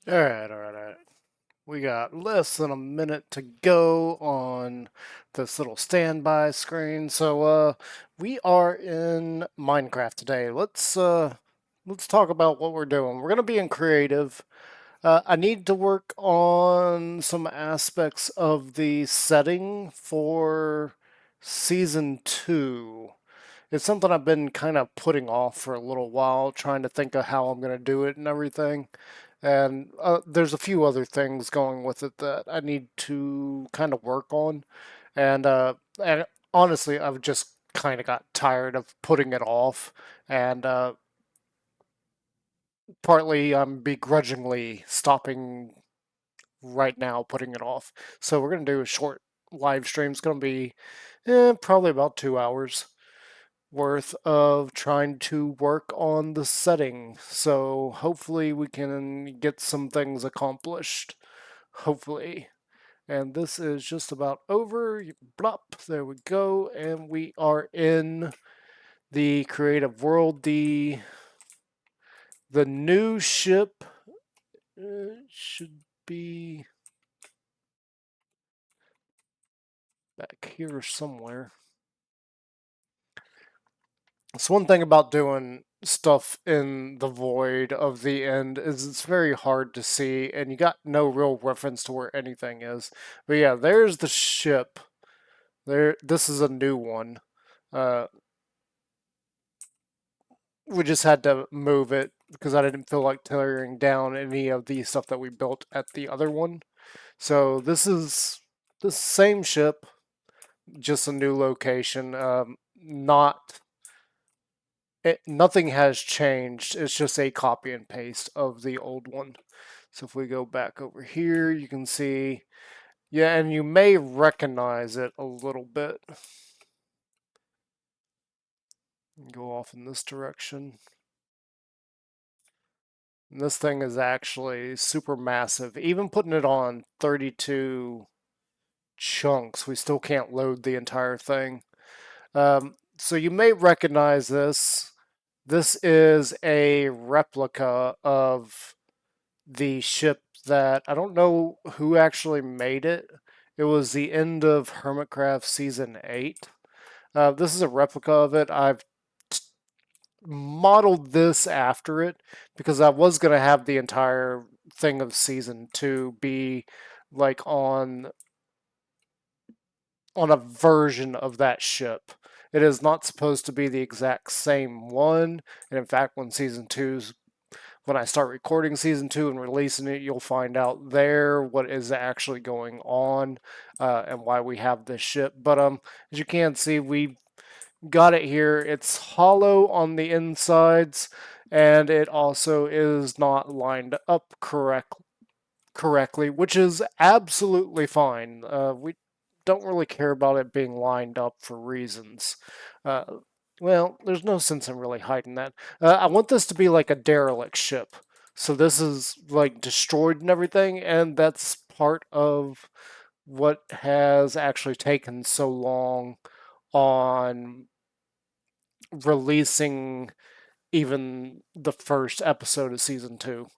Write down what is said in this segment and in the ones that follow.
All right. We got less than a minute to go on this little standby screen. So we are in Minecraft today. Let's talk about what we're doing. We're gonna be in creative. I need to work on some aspects of the setting for season two. It's something I've been kind of putting off for a little while, trying to think of how I'm going to do it and everything. And there's a few other things going with it that I need to kind of work on. And honestly, I've just kind of got tired of putting it off. And partly I'm begrudgingly stopping right now, putting it off. So we're going to do a short live stream. It's going to be probably about 2 hours worth of trying to work on the setting. So hopefully we can get some things accomplished. Hopefully. And this is just about over. Blop, there we go. And we are in the creative world. The new ship should be back here somewhere. It's one thing about doing stuff in the void of the end is it's very hard to see and you got no real reference to where anything is. But yeah, there's the ship. This is a new one. Uh we just had to move it because I didn't feel like tearing down any of the stuff that we built at the other one. So this is the same ship, just a new location. Not nothing has changed. It's just a copy and paste of the old one. So if we go back over here, you can see, yeah, and you may recognize it a little bit. Go off in this direction. And this thing is actually super massive. Even putting it on 32 chunks, we still can't load the entire thing. So you may recognize this. This is a replica of the ship that I don't know who actually made it. It was the end of Hermitcraft Season 8. This is a replica of it. I've modeled this after it because I was going to have the entire thing of Season 2 be like on a version of that ship. It is not supposed to be the exact same one. And in fact, when I start recording season two and releasing it, you'll find out there what is actually going on and why we have this ship. But as you can see, we got it here. It's hollow on the insides, and it also is not lined up correctly, which is absolutely fine. We don't really care about it being lined up for reasons. Uh, well, there's no sense in really hiding that. I want this to be like a derelict ship. So this is like destroyed and everything, and that's part of what has actually taken so long on releasing even the first episode of season two.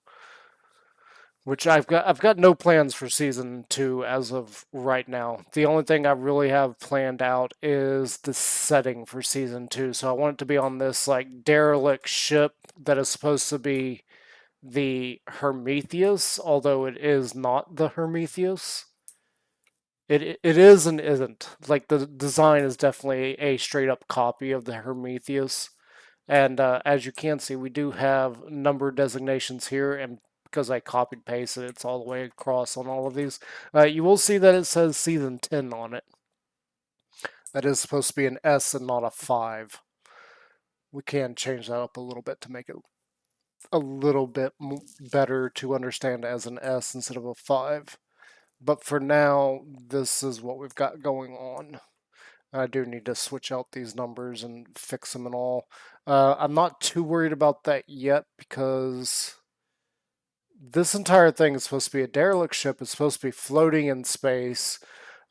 Which I've got no plans for season two as of right now. The only thing I really have planned out is the setting for season two. So I want it to be on this like derelict ship that is supposed to be the Hermetheus, although it is not the Hermetheus. It is and isn't. Like the design is definitely a straight up copy of the Hermetheus. And as you can see, we do have number designations here, and because I copied pasted, it's all the way across on all of these. You will see that it says season 10 on it. That is supposed to be an S and not a 5. We can change that up a little bit to make it a little bit better to understand as an S instead of a 5. But for now, this is what we've got going on. I do need to switch out these numbers and fix them and all. I'm not too worried about that yet because this entire thing is supposed to be a derelict ship. It's supposed to be floating in space,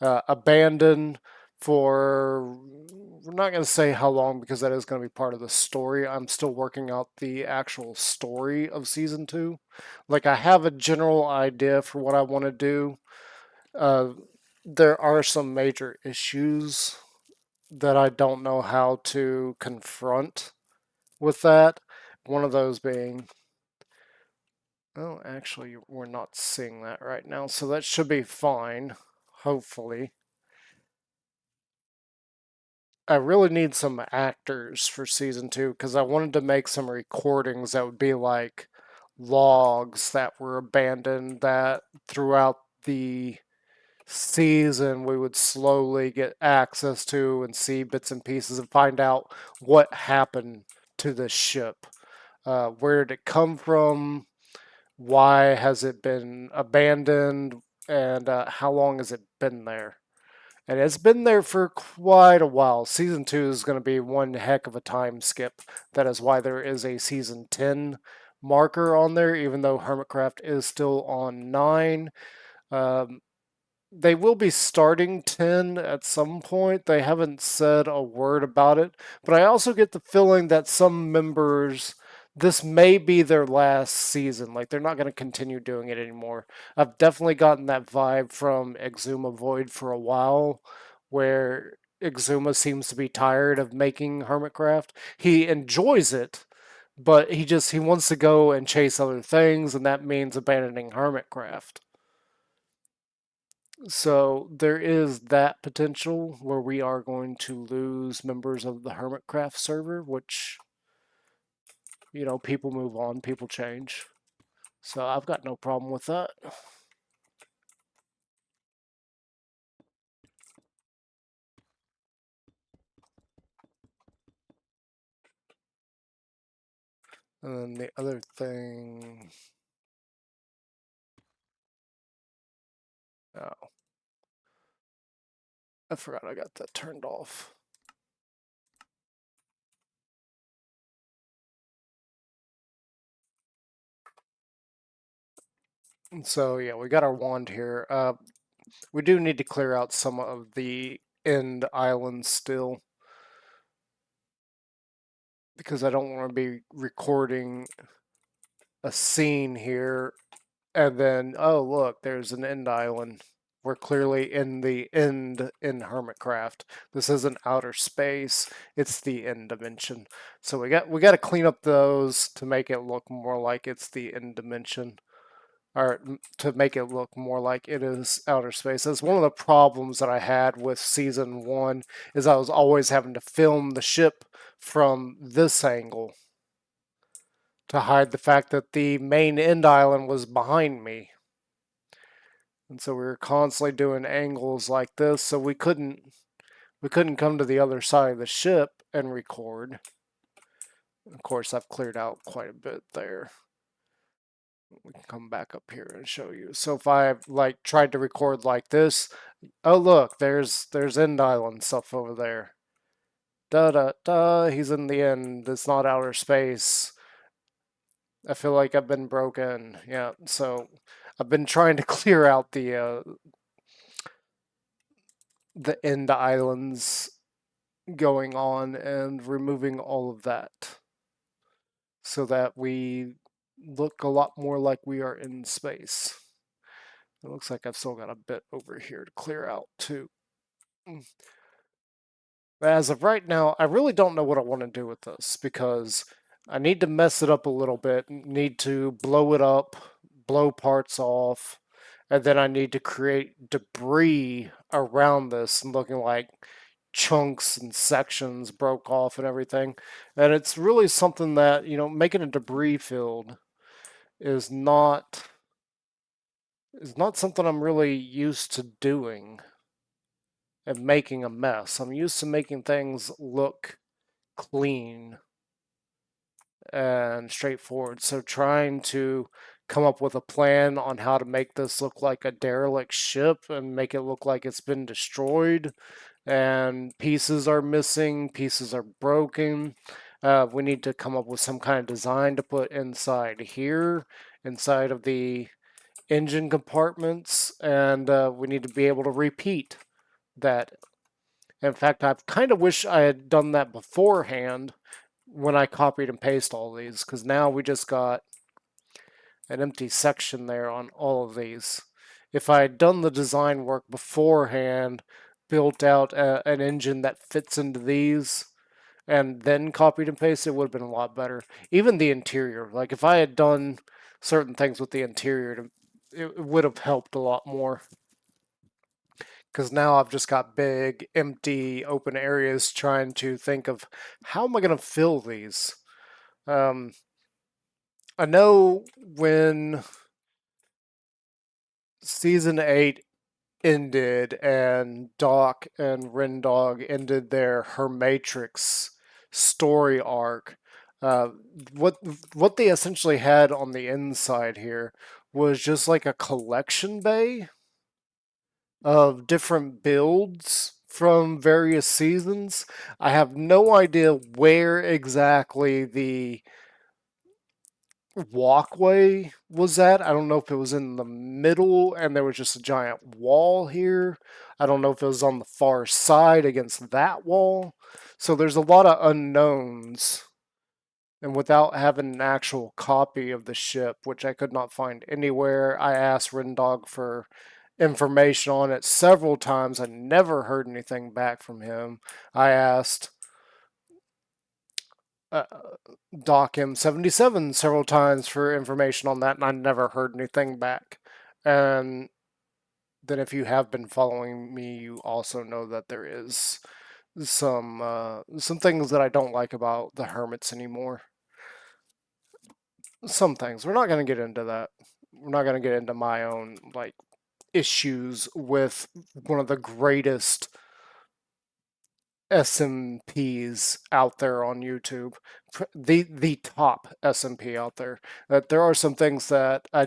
abandoned for not going to say how long because that is going to be part of the story. I'm still working out the actual story of season 2. Like, I have a general idea for what I want to do. There are some major issues that I don't know how to confront with that. One of those being, oh, actually, we're not seeing that right now, so that should be fine, hopefully. I really need some actors for season 2 because I wanted to make some recordings that would be like logs that were abandoned that throughout the season we would slowly get access to and see bits and pieces and find out what happened to this ship. Where did it come from? Why has it been abandoned? And how long has it been there? And it's been there for quite a while. Season 2 is going to be one heck of a time skip. That is why there is a season 10 marker on there, even though Hermitcraft is still on 9. Um, they will be starting 10 at some point. They haven't said a word about it. But I also get the feeling that some members, this may be their last season. Like, they're not going to continue doing it anymore. I've definitely gotten that vibe from Exuma Void for a while, where Exuma seems to be tired of making Hermitcraft. He enjoys it, but he wants to go and chase other things, and that means abandoning Hermitcraft. So there is that potential where we are going to lose members of the Hermitcraft server, which, people move on, people change. So I've got no problem with that. And then the other thing. Oh, I forgot I got that turned off. And so yeah, we got our wand here. We do need to clear out some of the end islands still, because I don't want to be recording a scene here and then, oh, look, there's an end island. We're clearly in the end in Hermitcraft. This isn't outer space, it's the end dimension. So we got to clean up those to make it look more like it's the end dimension, or to make it look more like it is outer space. That's one of the problems that I had with season 1, is I was always having to film the ship from this angle to hide the fact that the main end island was behind me. And so we were constantly doing angles like this, so we couldn't come to the other side of the ship and record. Of course, I've cleared out quite a bit there. We can come back up here and show you. So if I tried to record like this, oh look, there's end island stuff over there. Da da da, he's in the end. It's not outer space. I feel like I've been broken. Yeah, so I've been trying to clear out the end islands going on and removing all of that so that we look a lot more like we are in space. It looks like I've still got a bit over here to clear out too. As of right now, I really don't know what I want to do with this, because I need to mess it up a little bit, need to blow it up, blow parts off, and then I need to create debris around this and looking like chunks and sections broke off and everything. And it's really something that, making a debris field is not something I'm really used to doing and making a mess. I'm used to making things look clean and straightforward. So trying to come up with a plan on how to make this look like a derelict ship and make it look like it's been destroyed and pieces are missing, pieces are broken. We need to come up with some kind of design to put inside here, inside of the engine compartments, and we need to be able to repeat that In fact, I kind of wish I had done that beforehand when I copied and pasted all these, because now we just got an empty section there on all of these. If I had done the design work beforehand, built out an engine that fits into these, and then copied and pasted, it would have been a lot better. Even the interior, like if I had done certain things with the interior, it would have helped a lot more. Because now I've just got big, empty, open areas trying to think of how am I going to fill these. I know when season 8 ended and Doc and Rendog ended their Hermatrix story arc, uh, what what they essentially had on the inside here was just like a collection bay of different builds from various seasons. I have no idea where exactly the walkway was at. I don't know if it was in the middle and there was just a giant wall here. I don't know if it was on the far side against that wall. So there's a lot of unknowns. And without having an actual copy of the ship, which I could not find anywhere, I asked Rendog for information on it several times. I never heard anything back from him. I asked uh, Doc M77 several times for information on that, and I never heard anything back. And then, if you have been following me, you also know that there is some things that I don't like about the hermits anymore. Some things. We're not going to get into that. We're not going to get into my own like issues with one of the greatest SMPs out there on YouTube, the top SMP out there. That there are some things that I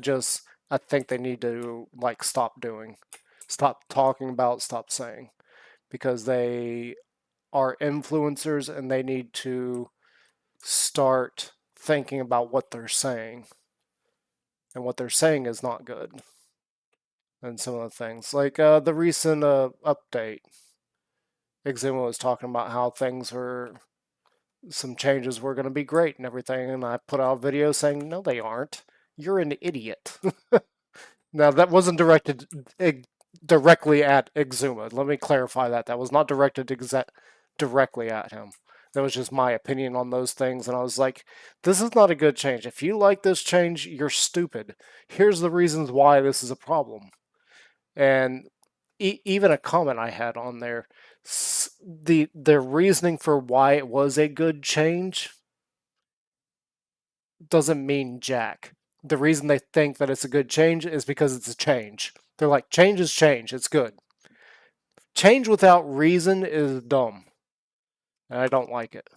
think they need to like stop doing, stop talking about, stop saying, because they are influencers and they need to start thinking about what they're saying, and what they're saying is not good. And some of the things like the recent update, Exuma was talking about how things were some changes were going to be great and everything, and I put out a video saying, no, they aren't. You're an idiot. Now, that wasn't directed directly at Exuma. Let me clarify that. That was not directed directly at him. That was just my opinion on those things, and I was like, this is not a good change. If you like this change, you're stupid. Here's the reasons why this is a problem. And even a comment I had on there, the reasoning for why it was a good change doesn't mean jack. The reason they think that it's a good change is because it's a change. They're like, change is change, it's good. Change without reason is dumb, and I don't like it.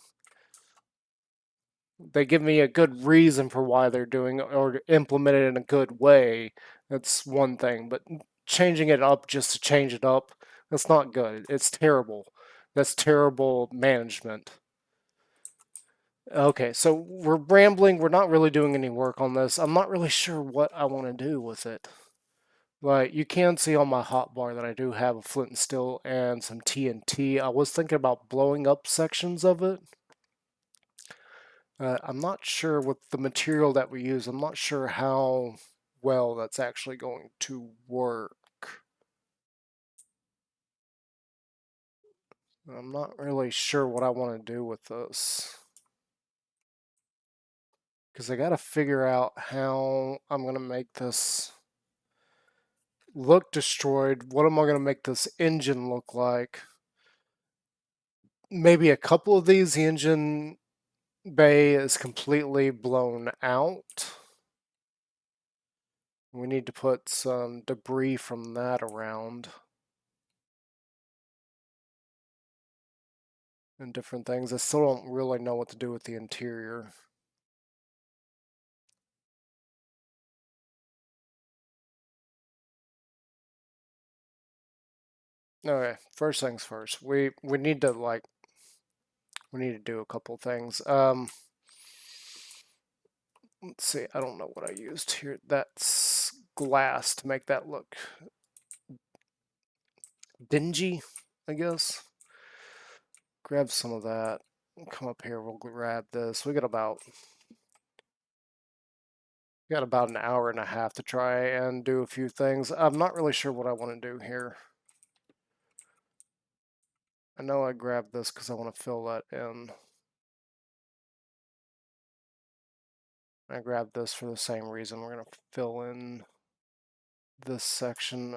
They give me a good reason for why they're doing it or implement it in a good way. That's one thing, but changing it up just to change it up, that's not good. It's terrible. That's terrible management. Okay, so we're rambling. We're not really doing any work on this. I'm not really sure what I want to do with it. But you can see on my hotbar that I do have a flint and steel and some TNT. I was thinking about blowing up sections of it. I'm not sure with the material that we use. I'm not sure how well that's actually going to work. I'm not really sure what I want to do with this. Because I got to figure out how I'm going to make this look destroyed. What am I going to make this engine look like? Maybe a couple of these, the engine bay is completely blown out. We need to put some debris from that around. And different things. I still don't really know what to do with the interior. Okay, first things first. We need to do a couple things. Let's see. I don't know what I used here. That's glass to make that look dingy, I guess. grab some of that. Come up here, we'll grab this. We got about an hour and a half to try and do a few things. I'm not really sure what I want to do here. I know I grabbed this because I want to fill that in. I grabbed this for the same reason. We're going to fill in this section.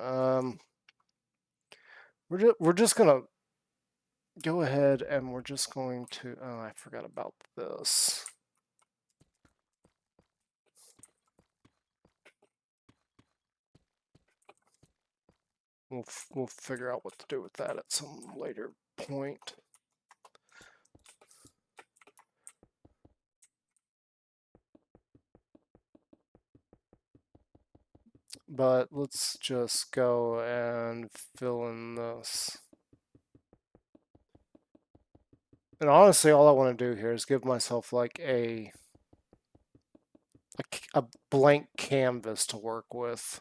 We're just going to go ahead and we're just going to... Oh, I forgot about this. We'll figure out what to do with that at some later point. But let's just go and fill in this. And honestly, all I want to do here is give myself like a blank canvas to work with.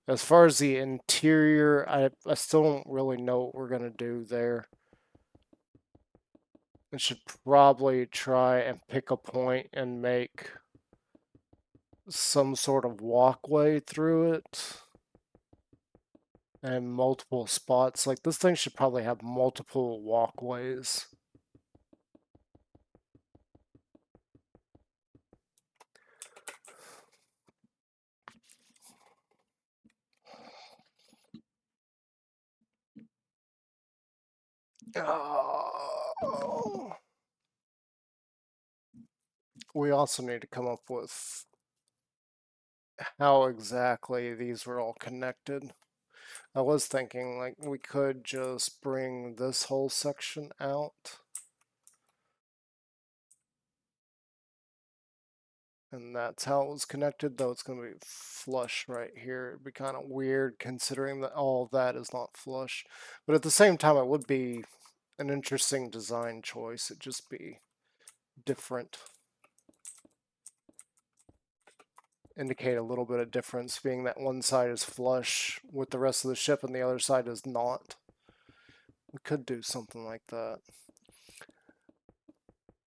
As far as the interior, I still don't really know what we're going to do there. I should probably try and pick a point and make some sort of walkway through it. And multiple spots. Like, this thing should probably have multiple walkways. Oh. We also need to come up with how exactly these were all connected. I was thinking, like, we could just bring this whole section out. And that's how it was connected, though it's going to be flush right here. It'd be kind of weird considering that all of that is not flush. But at the same time, it would be an interesting design choice. It'd just be different. Indicate a little bit of difference, being that one side is flush with the rest of the ship and the other side is not. We could do something like that.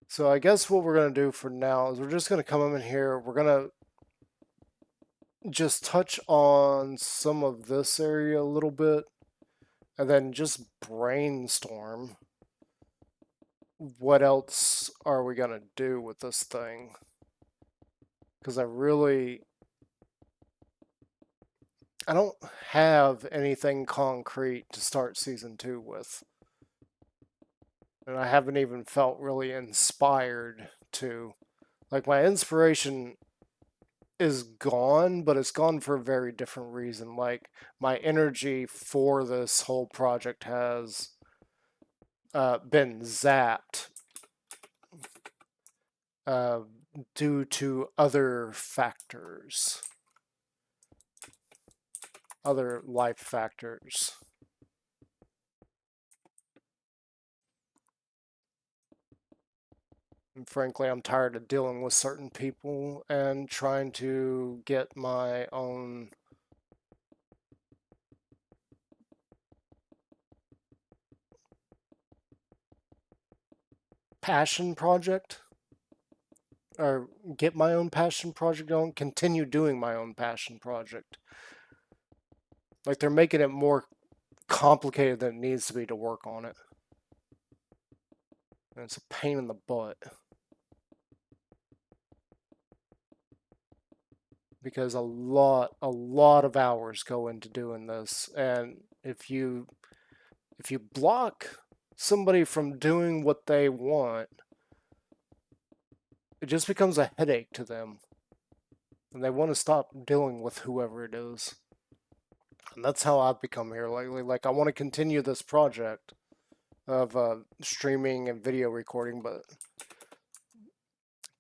So I guess what we're going to do for now is we're just going to come in here. We're going to just touch on some of this area a little bit and then just brainstorm what else are we going to do with this thing. Because I don't have anything concrete to start season 2 with. And I haven't even felt really inspired to. Like, my inspiration is gone, but it's gone for a very different reason. Like, my energy for this whole project has been zapped due to other factors, other life factors. And frankly, I'm tired of dealing with certain people and trying to get my own passion project, or get my own passion project on, continue doing my own passion project. Like, they're making it more complicated than it needs to be to work on it. And it's a pain in the butt. Because a lot of hours go into doing this, and if you block somebody from doing what they want, it just becomes a headache to them, and they want to stop dealing with whoever it is. And that's how I've become here lately. Like, I want to continue this project of streaming and video recording, but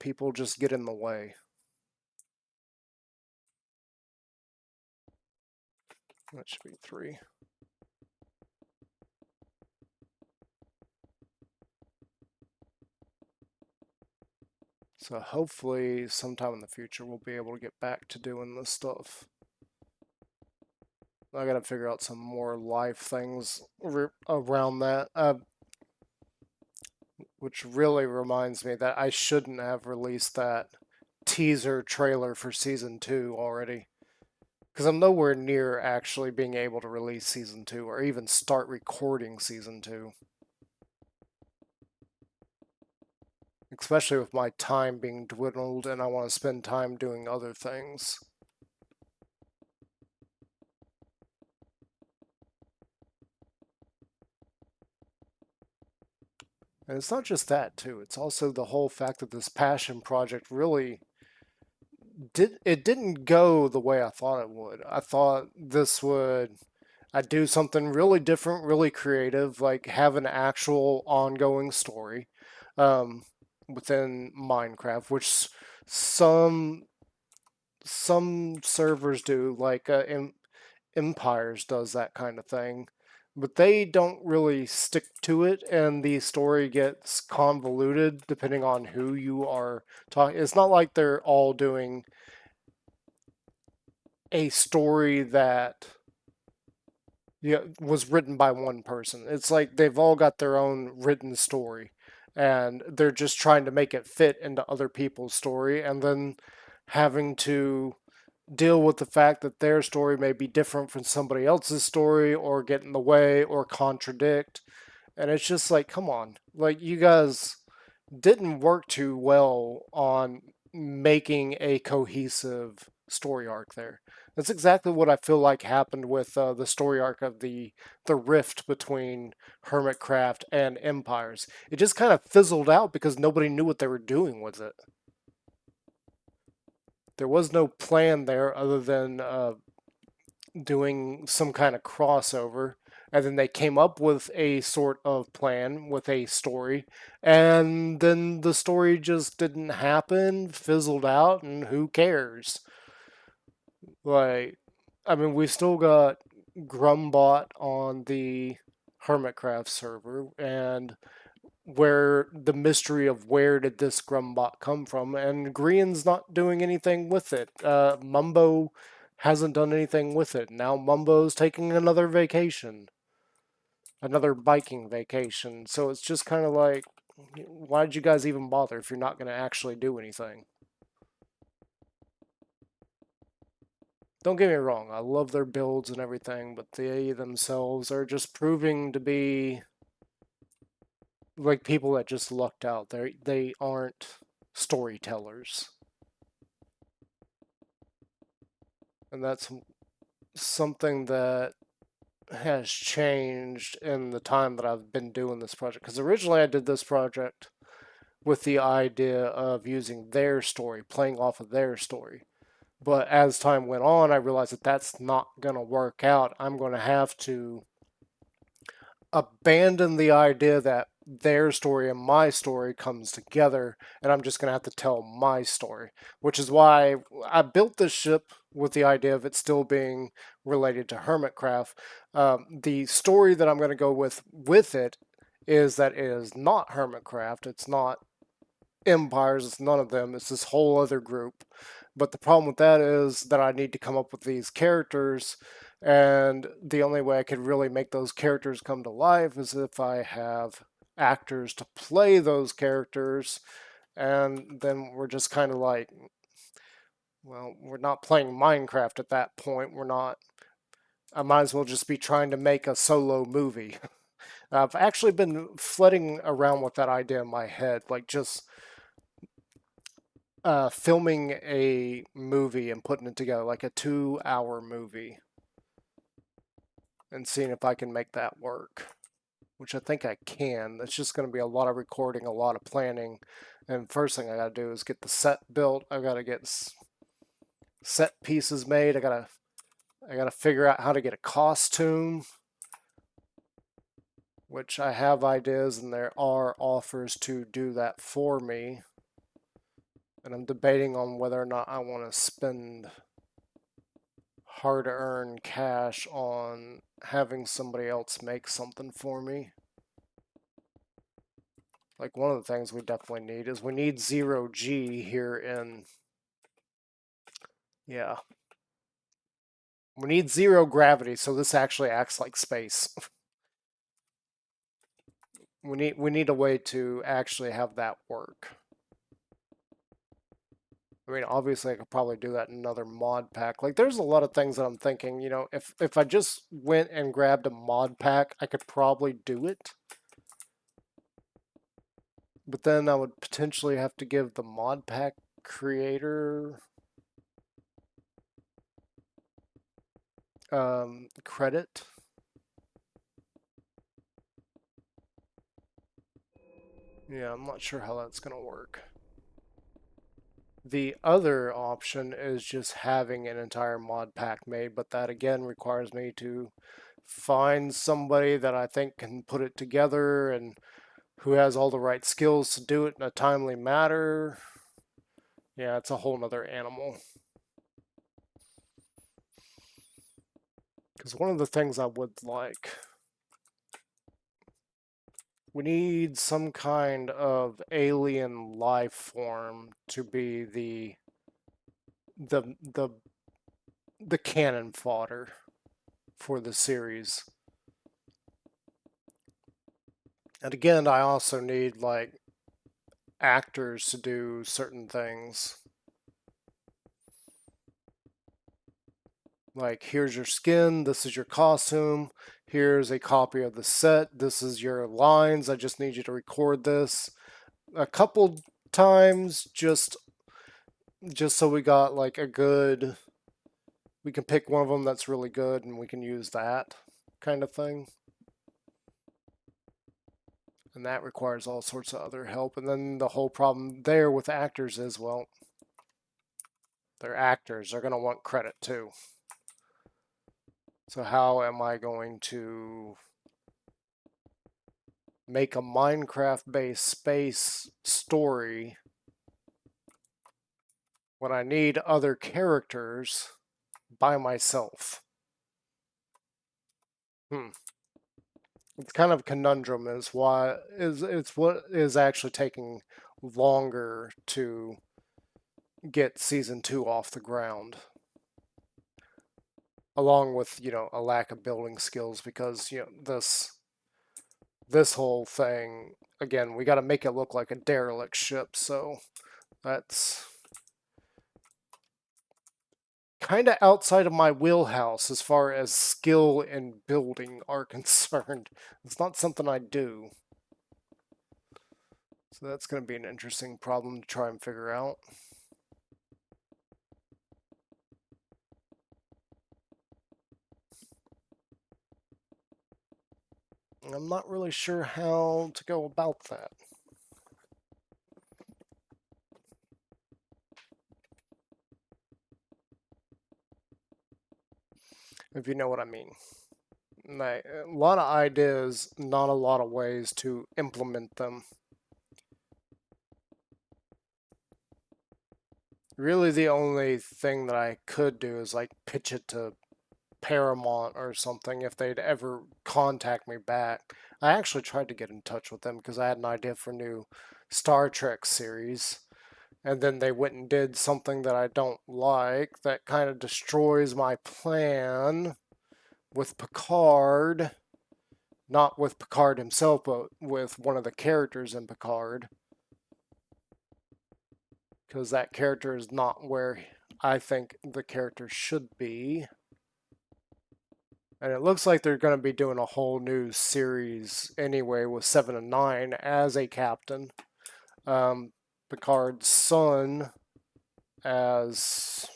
people just get in the way. That should be 3. So hopefully sometime in the future we'll be able to get back to doing this stuff. I gotta figure out some more life things around that. Which really reminds me that I shouldn't have released that teaser trailer for season 2 already. Because I'm nowhere near actually being able to release season 2 or even start recording season 2. Especially with my time being dwindled and I want to spend time doing other things. And it's not just that, too. It's also the whole fact that this passion project really didn't go the way I thought it would. I thought I'd do something really different, really creative, like have an actual ongoing story um, within Minecraft, which some some servers do, like Empires does that kind of thing, but they don't really stick to it, and the story gets convoluted depending on who you are talking. It's not like they're all doing a story that was written by one person. It's like they've all got their own written story, and they're just trying to make it fit into other people's story, and then having to deal with the fact that their story may be different from somebody else's story or get in the way or contradict. And it's just like, come on. Like, you guys didn't work too well on making a cohesive story arc there. That's exactly what I feel like happened with the story arc of the rift between Hermitcraft and Empires. It just kind of fizzled out because nobody knew what they were doing with it. There was no plan there other than doing some kind of crossover. And then they came up with a sort of plan with a story. And then the story just didn't happen, fizzled out, and who cares? Like, I mean, we still got Grumbot on the Hermitcraft server, and where the mystery of where did this Grumbot come from, and Grian's not doing anything with it. Mumbo hasn't done anything with it. Now Mumbo's taking another vacation, another biking vacation. So it's just kind of like, why did you guys even bother if you're not going to actually do anything? Don't get me wrong, I love their builds and everything, but they themselves are just proving to be like people that just lucked out. They aren't storytellers. And that's something that has changed in the time that I've been doing this project. Because originally I did this project with the idea of using their story, playing off of their story. But as time went on, I realized that that's not going to work out. I'm going to have to abandon the idea that their story and my story comes together, and I'm just going to have to tell my story, which is why I built this ship with the idea of it still being related to Hermitcraft. The story that I'm going to go with it is that it is not Hermitcraft. It's not Empires. It's none of them. It's this whole other group. But the problem with that is that I need to come up with these characters, and the only way I could really make those characters come to life is if I have actors to play those characters, and then we're just kind of like, well, we're not playing Minecraft at that point. We're not. I might as well just be trying to make a solo movie. I've actually been flitting around with that idea in my head, like just filming a movie and putting it together, like a 2 hour movie, and seeing if I can make that work, which I think I can. It's just going to be a lot of recording, a lot of planning. And first thing I got to do is get the set built. I got to get set pieces made. I got to figure out how to get a costume, which I have ideas and there are offers to do that for me. And I'm debating on whether or not I want to spend hard earned cash on having somebody else make something for me. Like, one of the things we definitely need is we need 0G here in, yeah. We need zero gravity, so this actually acts like space. we need a way to actually have that work. I mean, obviously, I could probably do that in another mod pack. Like, there's a lot of things that I'm thinking. If I just went and grabbed a mod pack, I could probably do it. But then I would potentially have to give the mod pack creator credit. Yeah, I'm not sure how that's going to work. The other option is just having an entire mod pack made, but that again requires me to find somebody that I think can put it together and who has all the right skills to do it in a timely manner. Yeah, it's a whole nother animal. Because one of the things I would like, we need some kind of alien life form to be the the the cannon fodder for the series. And again, I also need like actors to do certain things. Like, here's your skin, this is your costume, here's a copy of the set, this is your lines, I just need you to record this a couple times just so we got like a good, we can pick one of them that's really good and we can use that kind of thing. And that requires all sorts of other help. And then the whole problem there with actors is, well, they're actors, they're going to want credit too. So how am I going to make a Minecraft-based space story when I need other characters by myself? It's kind of a conundrum it's what is actually taking longer to get season 2 off the ground. Along with, a lack of building skills because, this whole thing, again, we got to make it look like a derelict ship, so that's kind of outside of my wheelhouse as far as skill and building are concerned. It's not something I do. So that's going to be an interesting problem to try and figure out. I'm not really sure how to go about that. If you know what I mean. Like, a lot of ideas, not a lot of ways to implement them. Really, the only thing that I could do is like pitch it to Paramount or something if they'd ever contact me back. I actually tried to get in touch with them because I had an idea for a new Star Trek series. And then they went and did something that I don't like that kind of destroys my plan with Picard. Not with Picard himself, but with one of the characters in Picard. Because that character is not where I think the character should be. And it looks like they're going to be doing a whole new series anyway with 7 and 9 as a captain. Picard's son as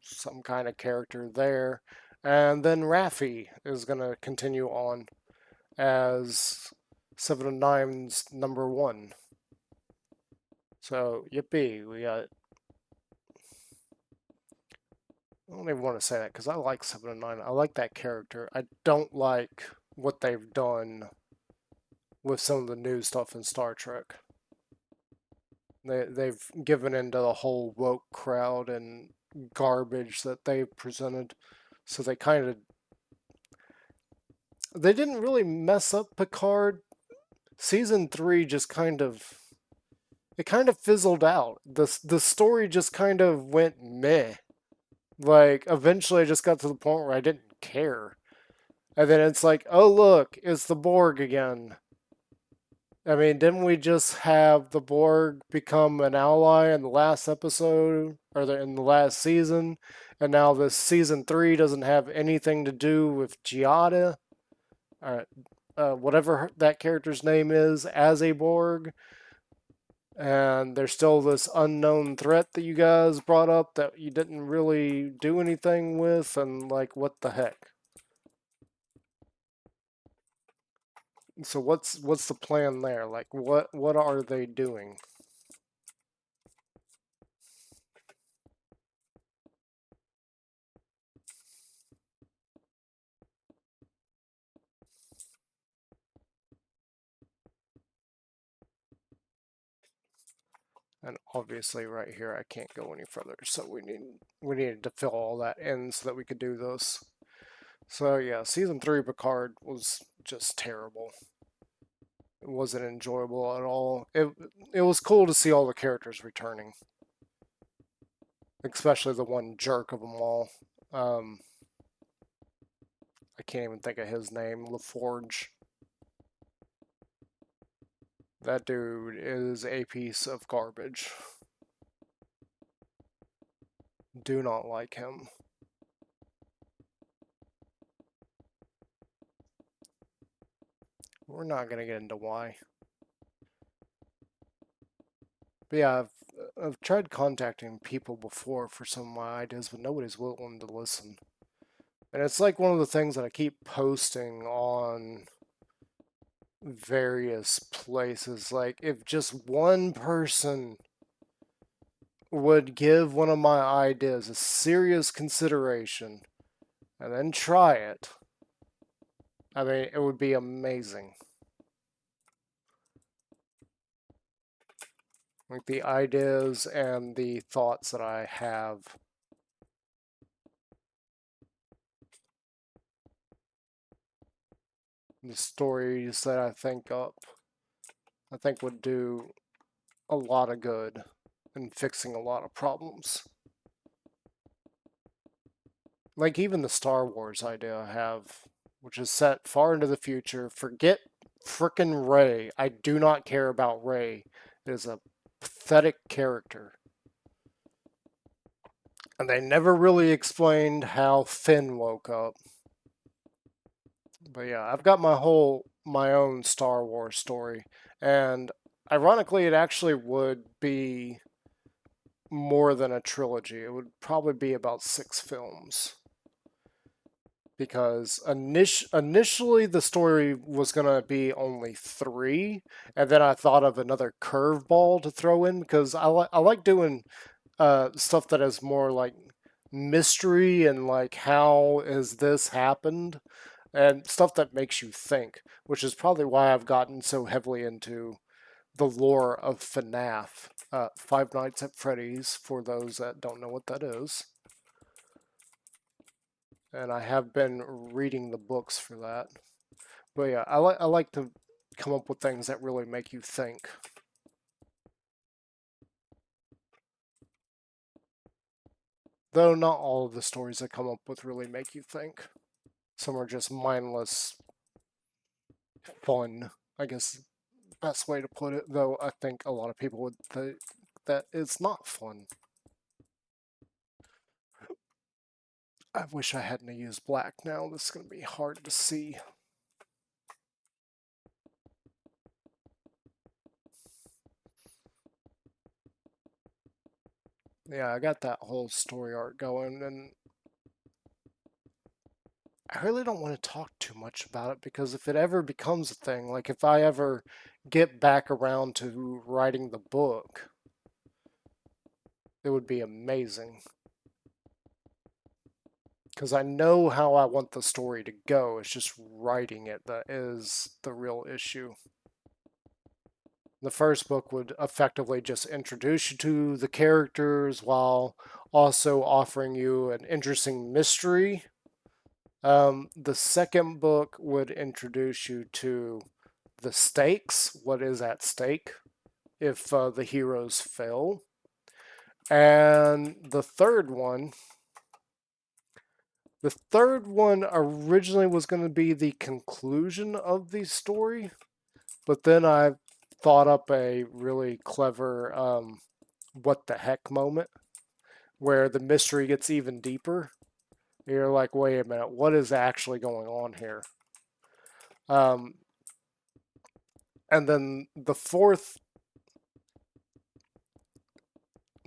some kind of character there. And then Raffi is going to continue on as 7 and 9's number 1. So, yippee, we got... I don't even want to say that because I like 7 and 9. I like that character. I don't like what they've done with some of the new stuff in Star Trek. They've given into the whole woke crowd and garbage that they've presented. So they kind of... They didn't really mess up Picard. Season 3 just kind of... It kind of fizzled out. The story just kind of went meh. Like, eventually I just got to the point where I didn't care. And then it's like, oh look, it's the Borg again. I mean, didn't we just have the Borg become an ally in the last episode, or in the last season? And now this season 3 doesn't have anything to do with Giada, or whatever that character's name is, as a Borg. And there's still this unknown threat that you guys brought up that you didn't really do anything with, and like, what the heck? So what's the plan there? Like, what are they doing? And obviously right here I can't go any further, so we needed to fill all that in so that we could do this. So yeah, season 3 Picard was just terrible. It wasn't enjoyable at all. It was cool to see all the characters returning, especially the one jerk of them all. I can't even think of his name. LaForge. That dude is a piece of garbage. Do not like him. We're not going to get into why. But yeah, I've tried contacting people before for some of my ideas, but nobody's willing to listen. And it's like one of the things that I keep posting on various places. Like, if just one person would give one of my ideas a serious consideration and then try it, I mean, it would be amazing. Like, the ideas and the thoughts that I have. The stories that I think up, I think would do a lot of good in fixing a lot of problems. Like even the Star Wars idea I have, which is set far into the future. Forget frickin' Rey. I do not care about Rey. It is a pathetic character. And they never really explained how Finn woke up. But yeah, I've got my own Star Wars story, and ironically, it actually would be more than a trilogy. It would probably be about 6 films. Because initially the story was going to be only 3, and then I thought of another curveball to throw in because I like doing stuff that is more like mystery and like how has this happened and stuff that makes you think, which is probably why I've gotten so heavily into the lore of FNAF, Five Nights at Freddy's, for those that don't know what that is. And I have been reading the books for that. But yeah, I like to come up with things that really make you think. Though not all of the stories I come up with really make you think. Some are just mindless fun, I guess best way to put it, though I think a lot of people would think that it's not fun. I wish I hadn't used black now. This is going to be hard to see. Yeah, I got that whole story arc going, and I really don't want to talk too much about it because if it ever becomes a thing, like if I ever get back around to writing the book, it would be amazing. Because I know how I want the story to go, it's just writing it that is the real issue. The first book would effectively just introduce you to the characters while also offering you an interesting mystery. The second book would introduce you to the stakes, what is at stake if the heroes fail. And the third one originally was going to be the conclusion of the story, but then I thought up a really clever what the heck moment where the mystery gets even deeper. You're like, wait a minute, what is actually going on here? Um, and then the fourth,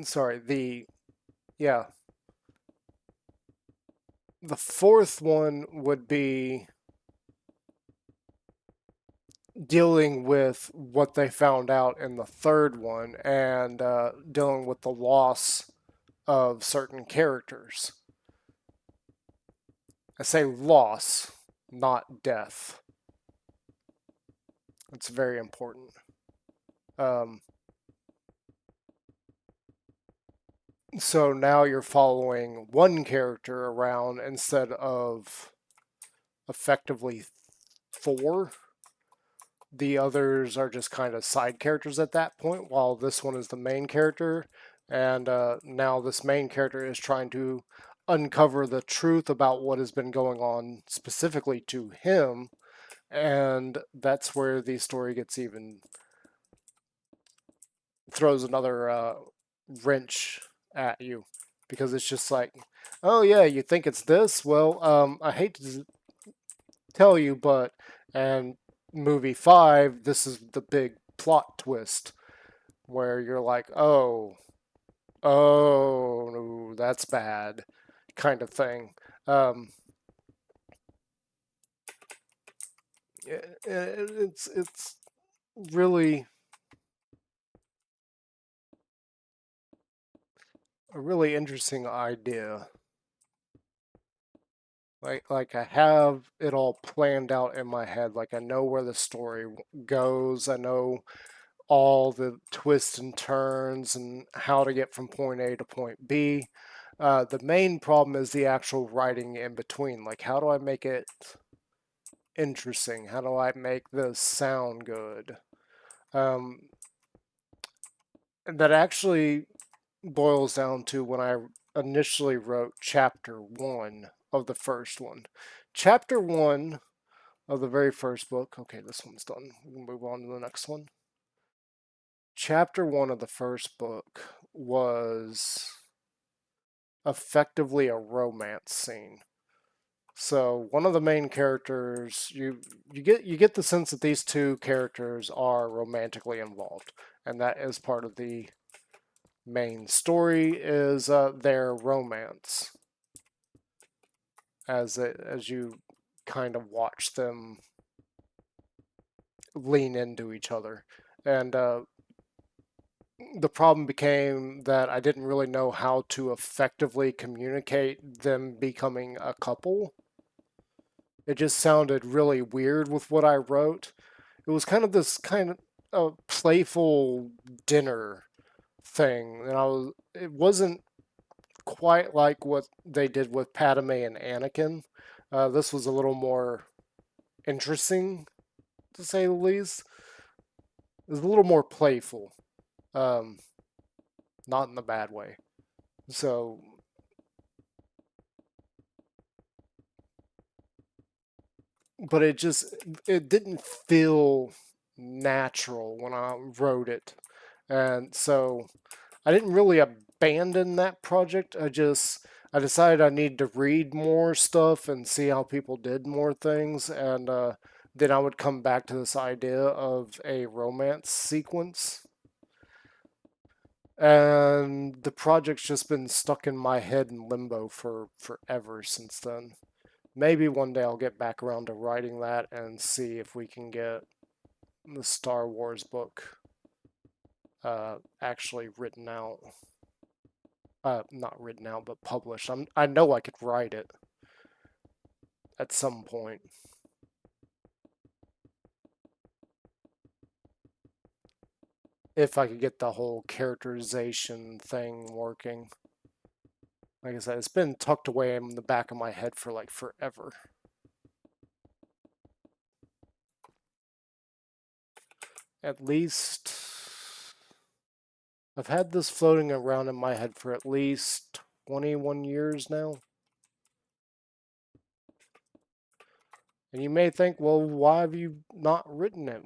sorry, yeah, the fourth one would be dealing with what they found out in the third one and dealing with the loss of certain characters. I say loss, not death. It's very important. Um, so now you're following one character around instead of effectively four. The others are just kind of side characters at that point, while this one is the main character. And now this main character is trying to uncover the truth about what has been going on specifically to him. And that's where the story gets even throws another wrench at you because it's just like, oh yeah, you think it's this? Well, I hate to tell you, but and movie five, this is the big plot twist where you're like, oh, no, that's bad, kind of thing. Um, it's really a really interesting idea. Like I have it all planned out in my head. Like I know where the story goes. I know all the twists and turns and how to get from point A to point B. The main problem is the actual writing in between. Like, how do I make it interesting? How do I make this sound good? Um, that actually boils down to when I initially wrote chapter one of the first one. Chapter one of the very first book. Okay, this one's done. We can move on to the next one. Chapter one of the first book was effectively a romance scene. So one of the main characters, you get the sense that these two characters are romantically involved, and that is part of the main story is their romance as you kind of watch them lean into each other, and the problem became that I didn't really know how to effectively communicate them becoming a couple. It just sounded really weird with what I wrote. It was kind of this kind of playful dinner thing, and it wasn't quite like what they did with Padme and Anakin. This was a little more interesting, to say the least. It was a little more playful, um, not in the bad way. So, but it didn't feel natural when I wrote it, and so I didn't really abandon that project. I decided I needed to read more stuff and see how people did more things, and then I would come back to this idea of a romance sequence. And the project's just been stuck in my head in limbo for forever since then. Maybe one day I'll get back around to writing that and see if we can get the Star Wars book actually written out. Not written out, but published. I know I could write it at some point. If I could get the whole characterization thing working. Like I said, it's been tucked away in the back of my head for like forever. At least I've had this floating around in my head for at least 21 years now. And you may think, well, why have you not written it?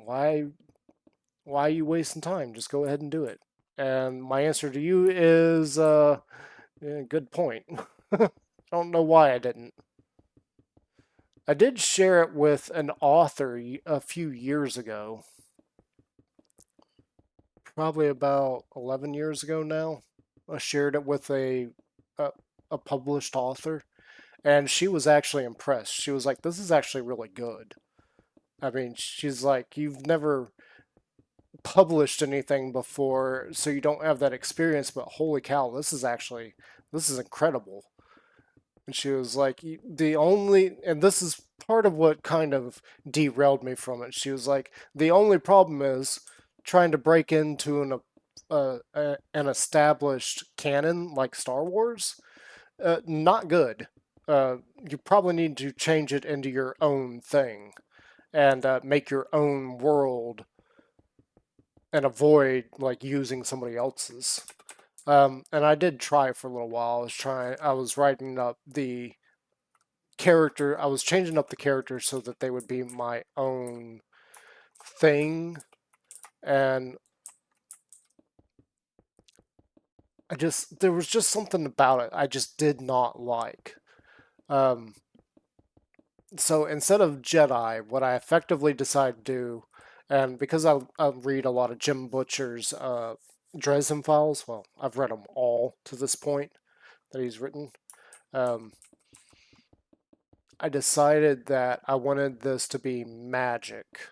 Why are you wasting time? Just go ahead and do it. And my answer to you is, yeah, good point. I don't know why I didn't. I did share it with an author a few years ago, probably about 11 years ago now. I shared it with a, a published author, and she was actually impressed. She was like, "This is actually really good." I mean, she's like, "You've never published anything before, so you don't have that experience, but holy cow, this is incredible." And she was like, "The only, and this is part of what kind of derailed me from it." She was like, "The only problem is trying to break into an established canon like Star Wars. Not good. You probably need to change it into your own thing and make your own world and avoid like using somebody else's." And I did try for a little while. I was writing up the character. I was changing up the characters so that they would be my own thing, and there was just something about it I just did not like. Um, so instead of Jedi, what I effectively decided to do, and because I read a lot of Jim Butcher's Dresden Files, well, I've read them all to this point that he's written. Um, I decided that I wanted this to be magic.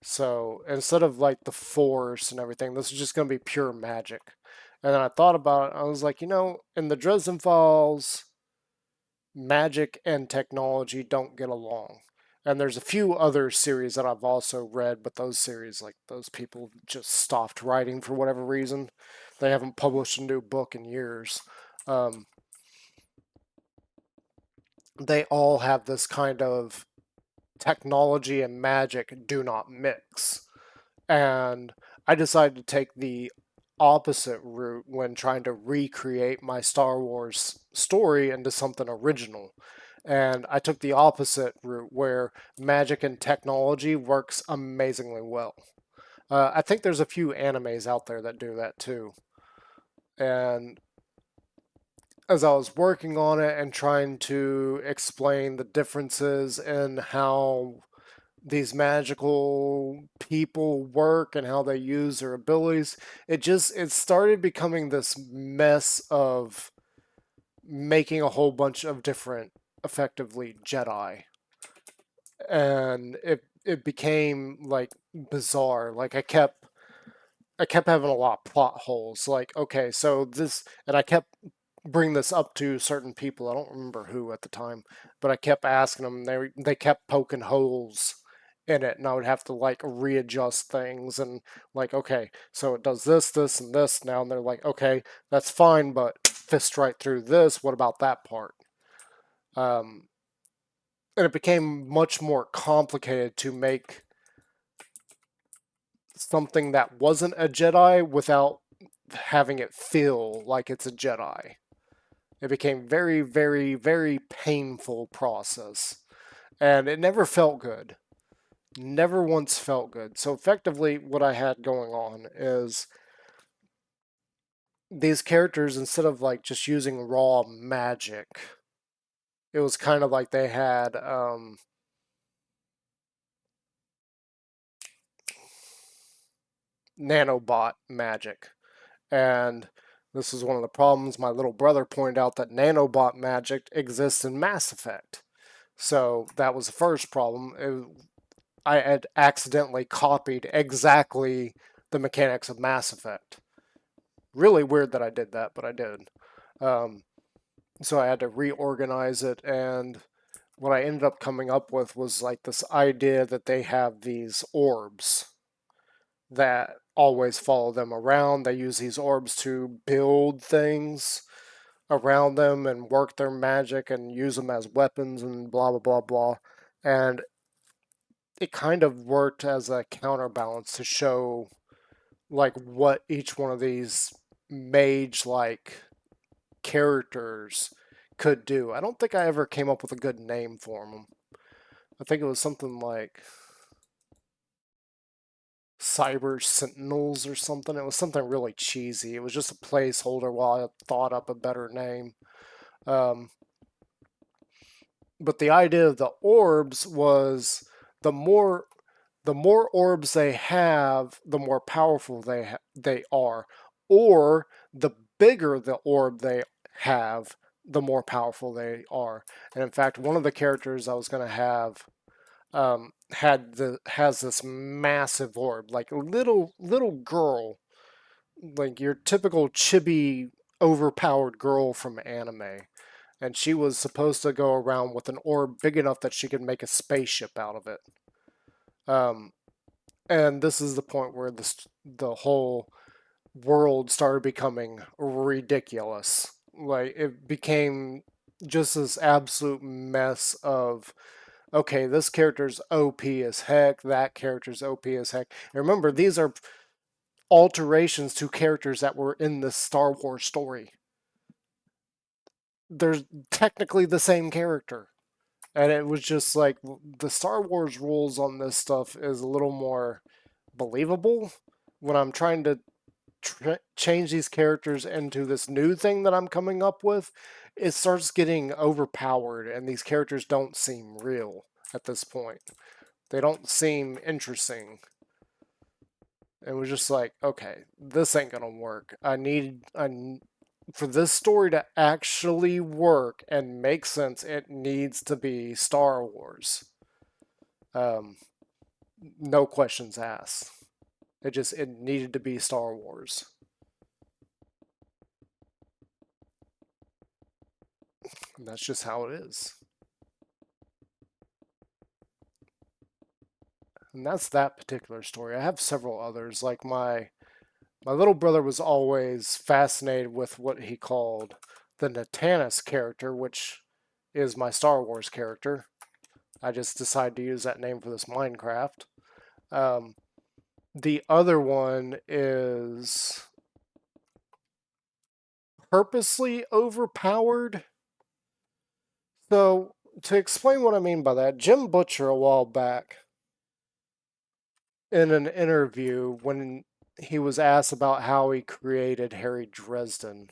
So instead of like the Force and everything, this is just going to be pure magic. And then I thought about it. I was like, in the Dresden Files, magic and technology don't get along. And there's a few other series that I've also read, but those series, like those people just stopped writing for whatever reason. They haven't published a new book in years. Um, they all have this kind of technology and magic do not mix. And I decided to take the opposite route when trying to recreate my Star Wars story into something original. And I took the opposite route where magic and technology works amazingly well. I think there's a few animes out there that do that too. And as I was working on it and trying to explain the differences in how these magical people work and how they use their abilities, it started becoming this mess of making a whole bunch of different effectively Jedi. And it became like bizarre. Like I kept having a lot of plot holes. Like, okay, so this, and I kept bring this up to certain people. I don't remember who at the time, but I kept asking them. They kept poking holes in it, and I would have to like readjust things and like, okay, so it does this, this, and this now, and they're like, okay, that's fine, but fist right through this. What about that part? Um, and it became much more complicated to make something that wasn't a Jedi without having it feel like it's a Jedi. It became very, very, very painful process. And it never felt good. Never once felt good. So effectively what I had going on is these characters, instead of like just using raw magic, it was kind of like they had nanobot magic. And this is one of the problems my little brother pointed out, that nanobot magic exists in Mass Effect. So that was the first problem. I had accidentally copied exactly the mechanics of Mass Effect. Really weird that I did that, but I did. Um, so I had to reorganize it, and what I ended up coming up with was like this idea that they have these orbs that always follow them around. They use these orbs to build things around them and work their magic and use them as weapons and blah blah blah blah. And it kind of worked as a counterbalance to show like what each one of these mage like characters could do. I don't think I ever came up with a good name for them. I think it was Cyber Sentinels or something. It was something really cheesy. It was just a placeholder while I thought up a better name. Um, but the idea of the orbs was the more the more orbs they have, the more powerful they are, or the bigger the orb they have, the more powerful they are. And in fact, one of the characters I was going to have has this massive orb, like little girl, like your typical chibi overpowered girl from anime, and she was supposed to go around with an orb big enough that she could make a spaceship out of it. Um, and this is the point where the whole world started becoming ridiculous. Like it became just this absolute mess of, okay, this character's OP as heck, that character's OP as heck. And remember, these are alterations to characters that were in the Star Wars story. They're technically the same character. And it was just like the Star Wars rules on this stuff is a little more believable when I'm trying to change these characters into this new thing that I'm coming up with. It starts getting overpowered, and these characters don't seem real at this point. They don't seem interesting. It was just like, okay, this ain't gonna work. For this story to actually work and make sense, it needs to be Star Wars. Um, no questions asked. It needed to be Star Wars. And that's just how it is. And that's that particular story. I have several others. Like my little brother was always fascinated with what he called the Natanus character, which is my Star Wars character. I just decided to use that name for this Minecraft. Um, the other one is purposely overpowered. So, to explain what I mean by that, Jim Butcher a while back in an interview when he was asked about how he created Harry Dresden,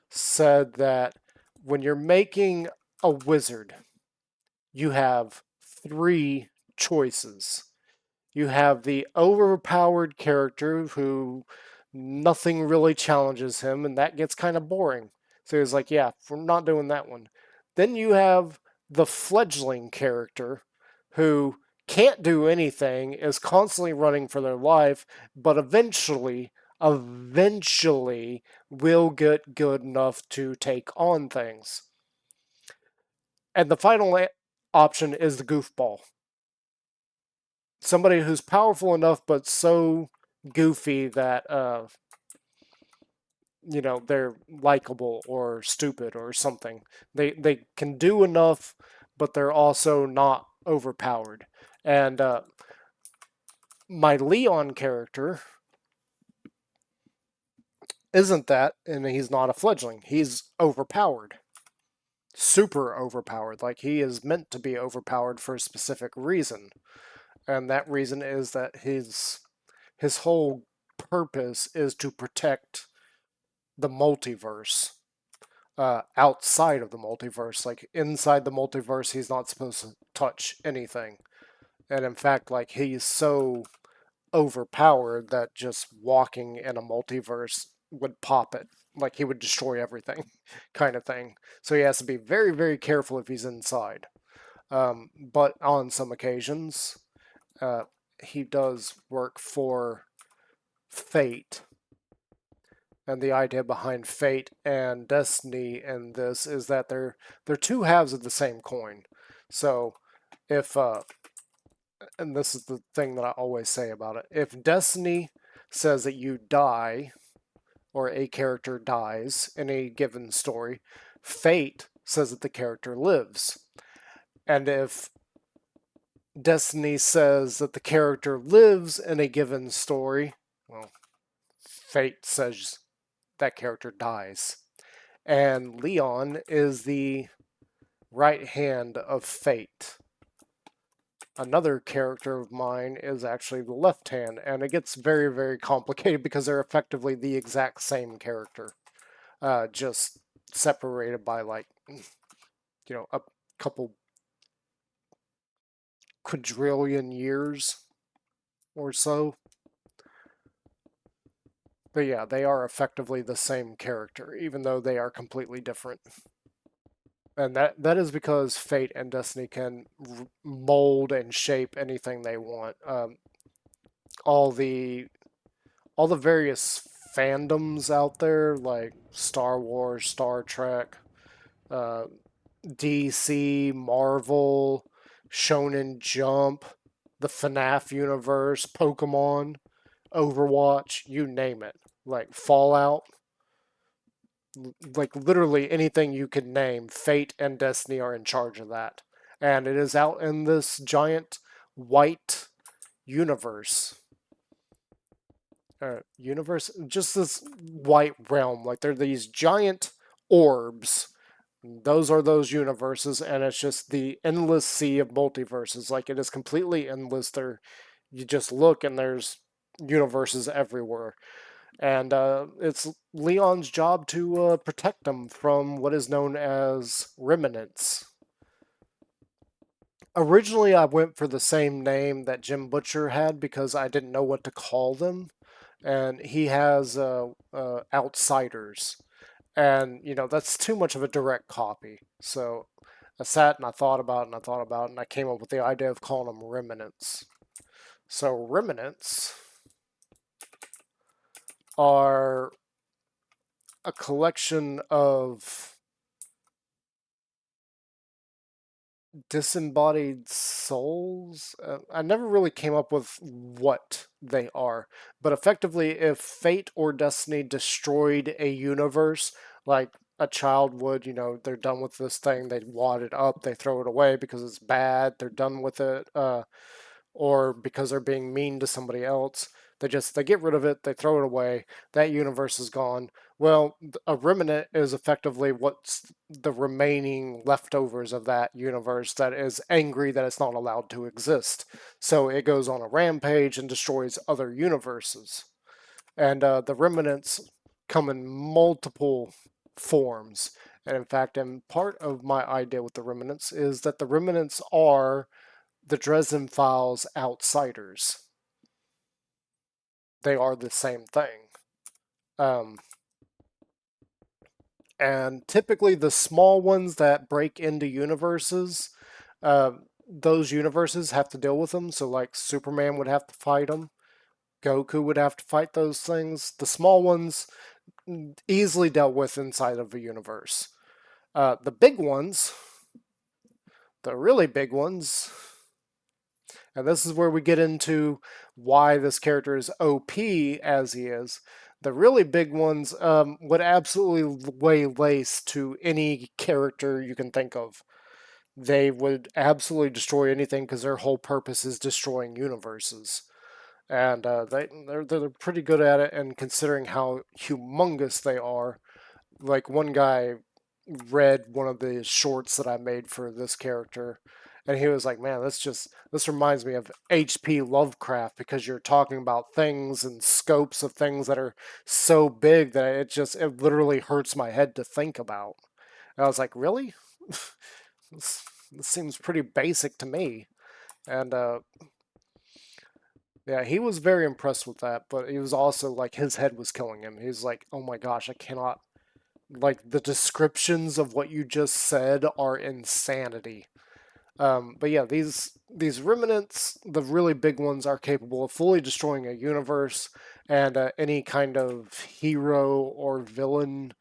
said that when you're making a wizard, you have three choices. You have the overpowered character who nothing really challenges him, and that gets kind of boring. So he's like, yeah, we're not doing that one. Then you have the fledgling character who can't do anything, is constantly running for their life, but eventually will get good enough to take on things. And the final option is the goofball. Somebody who's powerful enough but so goofy that they're likable or stupid or something. They can do enough, but they're also not overpowered. And my Leon character isn't that, and he's not a fledgling. He's overpowered, super overpowered. Like he is meant to be overpowered for a specific reason, and that reason is that his whole purpose is to protect the multiverse. Outside of the multiverse, like inside the multiverse, he's not supposed to touch anything. And in fact, like he's so overpowered that just walking in a multiverse would pop it. Like he would destroy everything, kind of thing. So he has to be very, very careful if he's inside. But on some occasions, uh, he does work for Fate. And the idea behind Fate and Destiny in this is that they're two halves of the same coin. So if and this is the thing that I always say about it, if Destiny says that you die or a character dies in a given story, Fate says that the character lives. And if Destiny says that the character lives in a given story, well, Fate says that character dies. And Leon is the right hand of Fate. another character of mine is actually the left hand, and it gets very, very complicated because they're effectively the exact same character, just separated by like, a couple quadrillion years or so. But yeah, they are effectively the same character, even though they are completely different. And that is because fate and destiny can mold and shape anything they want. All the all the various fandoms out there, like Star Wars, Star Trek, uh, DC, Marvel, Shonen Jump, the FNAF universe, Pokemon, Overwatch, you name it. Like Fallout, like literally anything you could name, Fate and Destiny are in charge of that. And it is out in this giant white universe. Universe, just this white realm. Like they're these giant orbs. Those are those universes, and it's just the endless sea of multiverses. Like it is completely endless. There, you just look and there's universes everywhere. And it's Leon's job to protect them from what is known as remnants. Originally, I went for the same name that Jim Butcher had because I didn't know what to call them, and he has outsiders, and that's too much of a direct copy. So I sat and I thought about it and I thought about it, and I came up with the idea of calling them remnants. So remnants are a collection of disembodied souls. I never really came up with what they are, but effectively, if fate or destiny destroyed a universe, like a child would, they're done with this thing, they wad it up, they throw it away because it's bad, they're done with it, or because they're being mean to somebody else. They get rid of it, they throw it away. That universe is gone. Well, a remnant is effectively what's the remaining leftovers of that universe that is angry that it's not allowed to exist. So it goes on a rampage and destroys other universes. And the remnants come in multiple forms. And in fact, and part of my idea with the remnants is that the remnants are the Dresden Files outsiders. They are the same thing. Um, and typically, the small ones that break into universes, uh, those universes have to deal with them. So, like, Superman would have to fight them, Goku would have to fight those things. The small ones, easily dealt with inside of a universe. The big ones, the really big ones, and this is where we get into why this character is OP as he is. The really big ones would absolutely lay lace to any character you can think of. They would absolutely destroy anything because their whole purpose is destroying universes. And they're pretty good at it, and considering how humongous they are, like one guy read one of the shorts that I made for this character, and he was like, "Man, this reminds me of H.P. Lovecraft because you're talking about things and scopes of things that are so big that it literally hurts my head to think about." And I was like, "Really? this seems pretty basic to me." And yeah, he was very impressed with that, but he was also like his head was killing him. He's like, "Oh my gosh, I cannot, like the descriptions of what you just said are insanity." But yeah, these remnants, the really big ones, are capable of fully destroying a universe, and any kind of hero or villain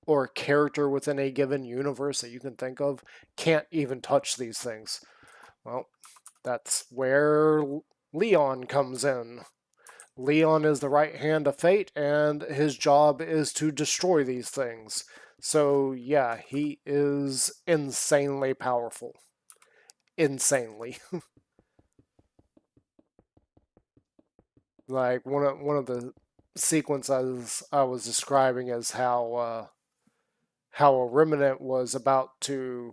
or character within a given universe that you can think of can't even touch these things. Well, that's where Leon comes in. Leon is the right hand of fate, and his job is to destroy these things. So, yeah, he is insanely powerful. Insanely. Like one of the sequences I was describing is how a remnant was about to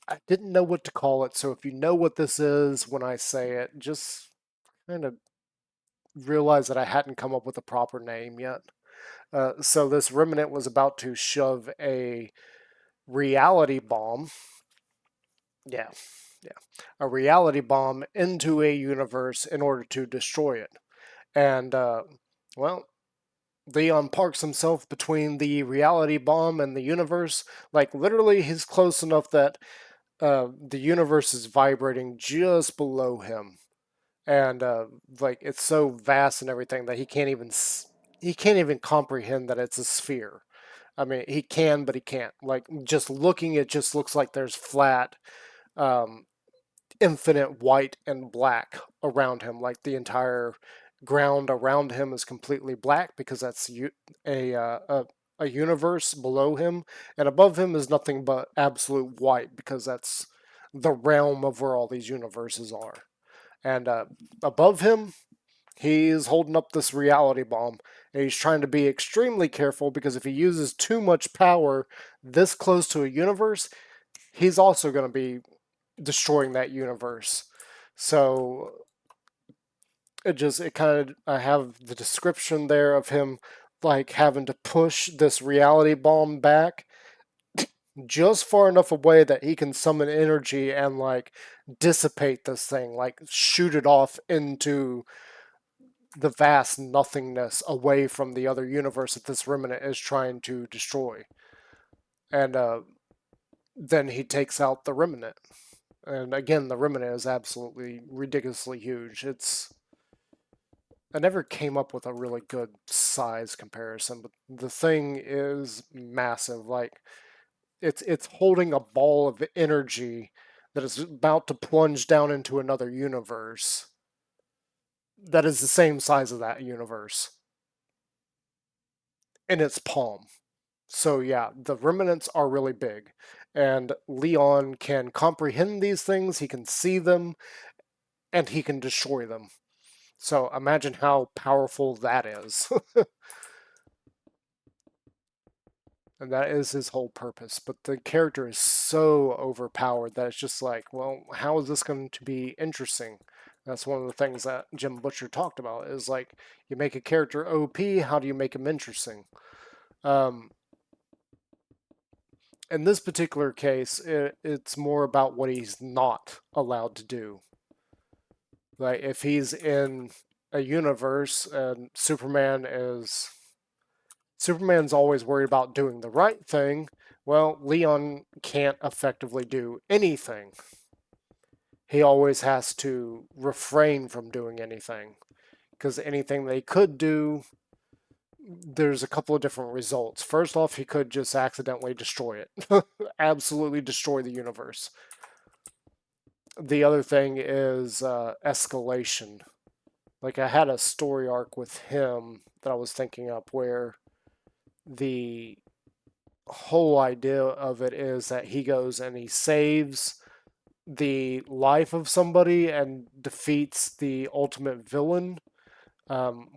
I didn't know what to call it, so if you know what this is when I say it, just kind of realize that I hadn't come up with a proper name yet. So this remnant was about to shove a reality bomb. Yeah, yeah. A reality bomb into a universe in order to destroy it. And, well, Leon parks himself between the reality bomb and the universe. Like, literally, he's close enough that the universe is vibrating just below him. And, like, it's so vast and everything that he can't even comprehend that it's a sphere. I mean, he can, but he can't. Like, just looking, it just looks like there's flat, um, infinite white and black around him. Like the entire ground around him is completely black because that's a universe below him, and above him is nothing but absolute white because that's the realm of where all these universes are. And above him, he's holding up this reality bomb, and he's trying to be extremely careful because if he uses too much power this close to a universe, he's also going to be destroying that universe. So it kind of, I have the description there of him like having to push this reality bomb back just far enough away that he can summon energy and like dissipate this thing, like shoot it off into the vast nothingness away from the other universe that this remnant is trying to destroy. And then he takes out the remnant. And again, the remnant is absolutely ridiculously huge. I never came up with a really good size comparison, but the thing is massive. Like it's holding a ball of energy that is about to plunge down into another universe that is the same size as that universe in its palm. So yeah, the remnants are really big, and Leon can comprehend these things. He can see them, and he can destroy them. So imagine how powerful that is. And that is his whole purpose. But the character is so overpowered that it's just like, well, how is this going to be interesting? That's one of the things that Jim Butcher talked about is like, you make a character OP, how do you make him interesting? Um, in this particular case, it's more about what he's not allowed to do. Like, if he's in a universe and Superman's always worried about doing the right thing. Well, Leon can't effectively do anything. He always has to refrain from doing anything. Because anything they could do, there's a couple of different results. First off, he could just accidentally destroy it, absolutely destroy the universe. The other thing is escalation. Like, I had a story arc with him that I was thinking up where the whole idea of it is that he goes and he saves the life of somebody and defeats the ultimate villain, um,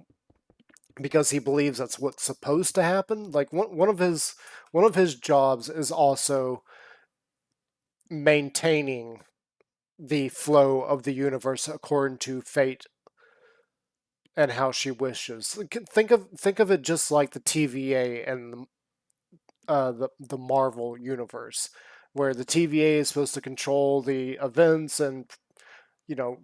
because he believes that's what's supposed to happen. Like one of his jobs is also maintaining the flow of the universe according to fate and how she wishes. Think of it just like the TVA and the Marvel universe, where the TVA is supposed to control the events and you know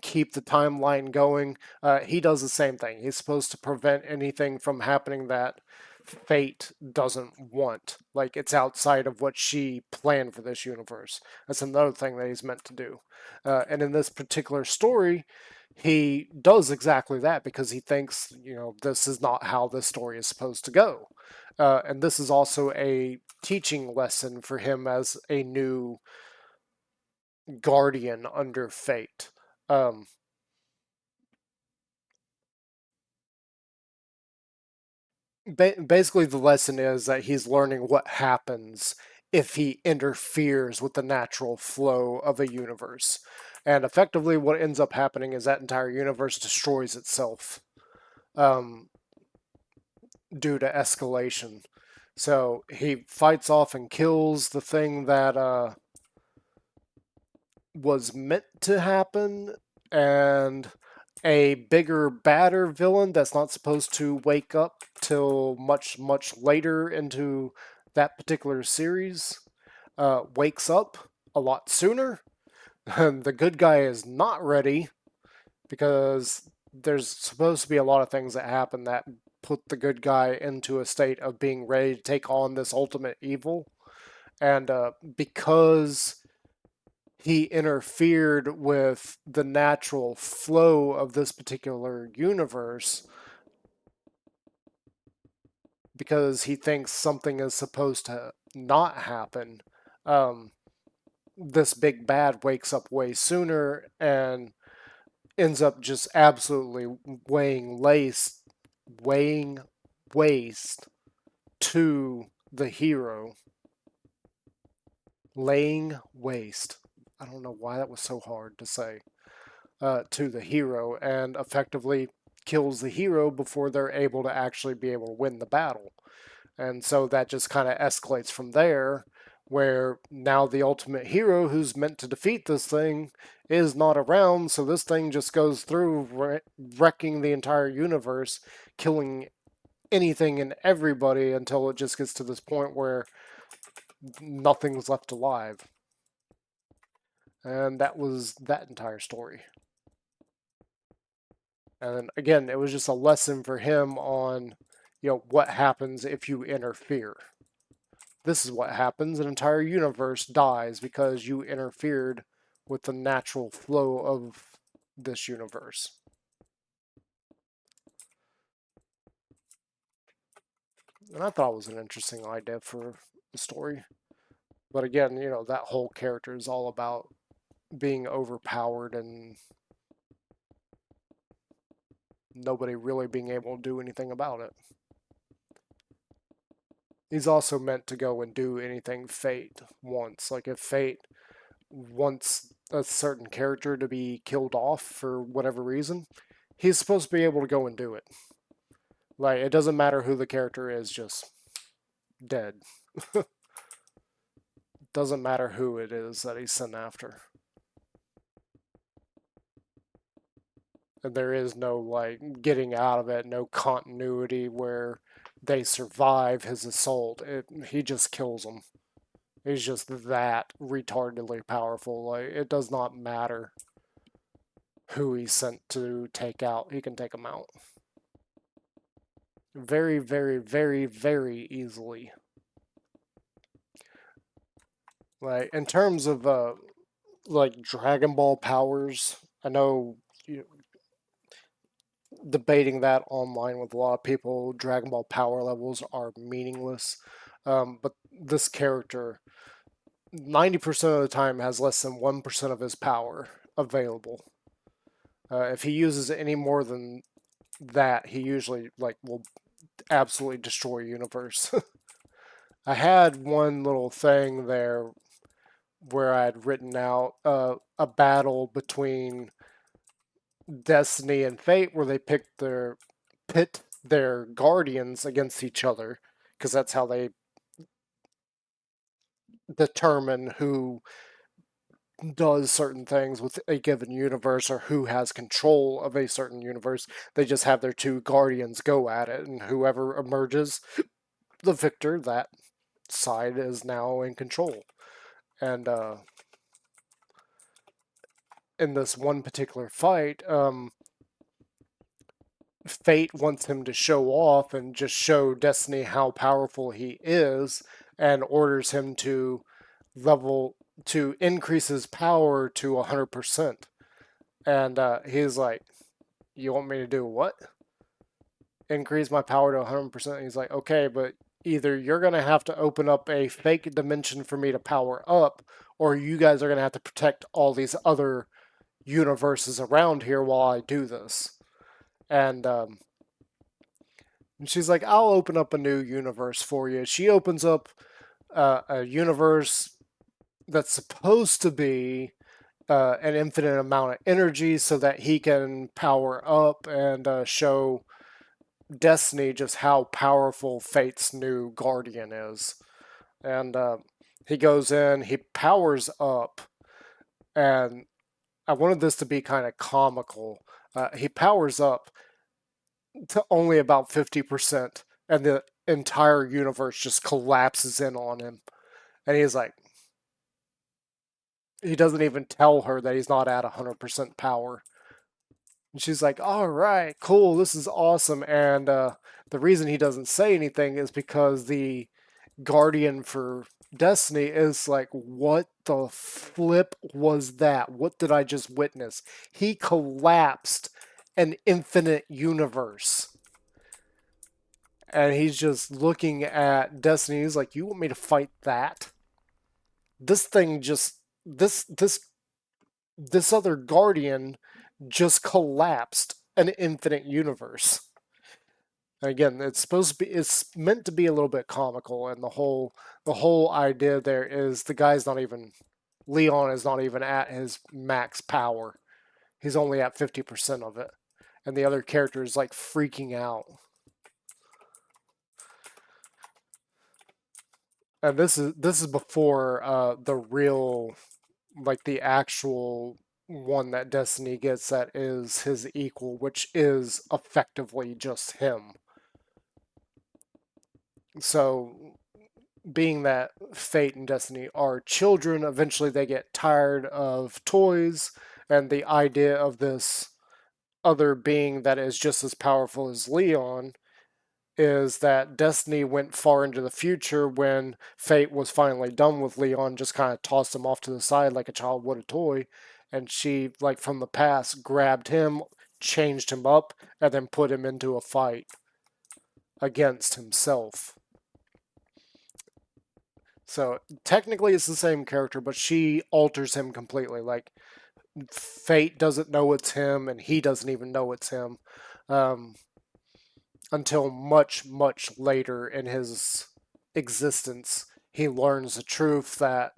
keep the timeline going. He does the same thing. He's supposed to prevent anything from happening that fate doesn't want. Like it's outside of what she planned for this universe. That's another thing that he's meant to do. And in this particular story, he does exactly that because he thinks, this is not how this story is supposed to go. And this is also a teaching lesson for him as a new guardian under fate. Um, Basically, the lesson is that he's learning what happens if he interferes with the natural flow of a universe. And effectively, what ends up happening is that entire universe destroys itself, um, due to escalation. So he fights off and kills the thing that was meant to happen, and a bigger, badder villain that's not supposed to wake up till much, much later into that particular series wakes up a lot sooner. And the good guy is not ready because there's supposed to be a lot of things that happen that put the good guy into a state of being ready to take on this ultimate evil. And because he interfered with the natural flow of this particular universe, because he thinks something is supposed to not happen, um, this big bad wakes up way sooner and ends up just absolutely weighing waste to the hero. Laying waste. I don't know why that was so hard to say. To the hero, and effectively kills the hero before they're able to actually be able to win the battle. And so that just kind of escalates from there, where now the ultimate hero who's meant to defeat this thing is not around, so this thing just goes through wrecking the entire universe, killing anything and everybody until it just gets to this point where nothing's left alive. And that was that entire story. And again, it was just a lesson for him on, what happens if you interfere. This is what happens. An entire universe dies because you interfered with the natural flow of this universe. And I thought it was an interesting idea for the story. But again, that whole character is all about being overpowered and nobody really being able to do anything about it. He's also meant to go and do anything Fate wants. Like if Fate wants a certain character to be killed off for whatever reason, he's supposed to be able to go and do it. Like it doesn't matter who the character is, just dead. Doesn't matter who it is that he's sent after. And there is no like getting out of it, no continuity where they survive his assault. He just kills them. He's just that retardedly powerful. Like it does not matter who he's sent to take out. He can take them out very, very, very, very easily. Like in terms of like Dragon Ball powers, I know you debating that online with a lot of people. Dragon Ball power levels are meaningless, but this character 90% of the time has less than 1% of his power available. If he uses any more than that, he usually like will absolutely destroy a universe. I had one little thing there where I had written out a battle between Destiny and Fate, where they pit their guardians against each other, because that's how they determine who does certain things with a given universe or who has control of a certain universe. They just have their two guardians go at it, and whoever emerges the victor, that side is now in control. And in this one particular fight, Fate wants him to show off and just show Destiny how powerful he is, and orders him to level to increase his power to 100%. And he's like, "You want me to do what? Increase my power to 100%?" He's like, "Okay, but either you're going to have to open up a fake dimension for me to power up, or you guys are going to have to protect all these other universes around here while I do this." And she's like, "I'll open up a new universe for you." She opens up a universe that's supposed to be an infinite amount of energy so that he can power up and show Destiny just how powerful Fate's new guardian is. And he goes in, he powers up, and I wanted this to be kind of comical. He powers up to only about 50%, and the entire universe just collapses in on him. And he's like, he doesn't even tell her that he's not at 100% power. And she's like, all right, cool, this is awesome. And the reason he doesn't say anything is because the guardian for Destiny is like, what the flip was that? What did I just witness? He collapsed an infinite universe. And he's just looking at Destiny. He's like, you want me to fight that? This thing just this other guardian just collapsed an infinite universe. And again, it's meant to be a little bit comical, and the whole idea there is the guy's not even Leon is not even at his max power. He's only at 50% of it. And the other character is like freaking out. And this is before the real, like the actual one that Destiny gets that is his equal, which is effectively just him. So, being that Fate and Destiny are children, eventually they get tired of toys and the idea of this other being that is just as powerful as Leon is that Destiny went far into the future when Fate was finally done with Leon, just kind of tossed him off to the side like a child would a toy. And she, like from the past, grabbed him, changed him up, and then put him into a fight against himself. So technically it's the same character, but she alters him completely. Like Fate doesn't know it's him, and he doesn't even know it's him. Um, until much, much later in his existence, he learns the truth that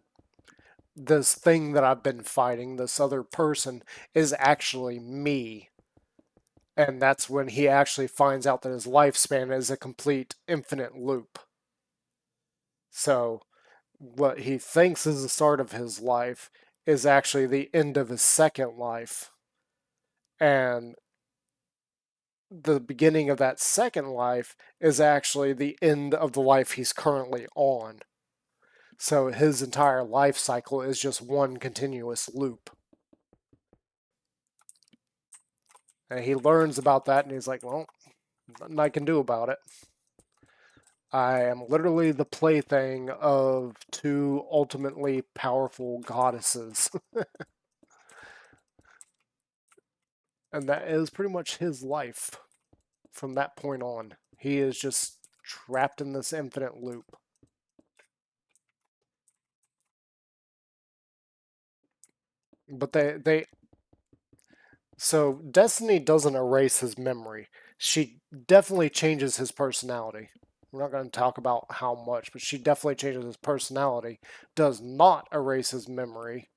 this thing that I've been fighting, this other person, is actually me. And that's when he actually finds out that his lifespan is a complete infinite loop. So, what he thinks is the start of his life is actually the end of his second life. And the beginning of that second life is actually the end of the life he's currently on. So his entire life cycle is just one continuous loop. And he learns about that and he's like, well, nothing I can do about it. I am literally the plaything of two ultimately powerful goddesses. And that is pretty much his life from that point on. He is just trapped in this infinite loop. But they so Destiny doesn't erase his memory. She definitely changes his personality. We're not going to talk about how much, but she definitely changes his personality. Does not erase his memory.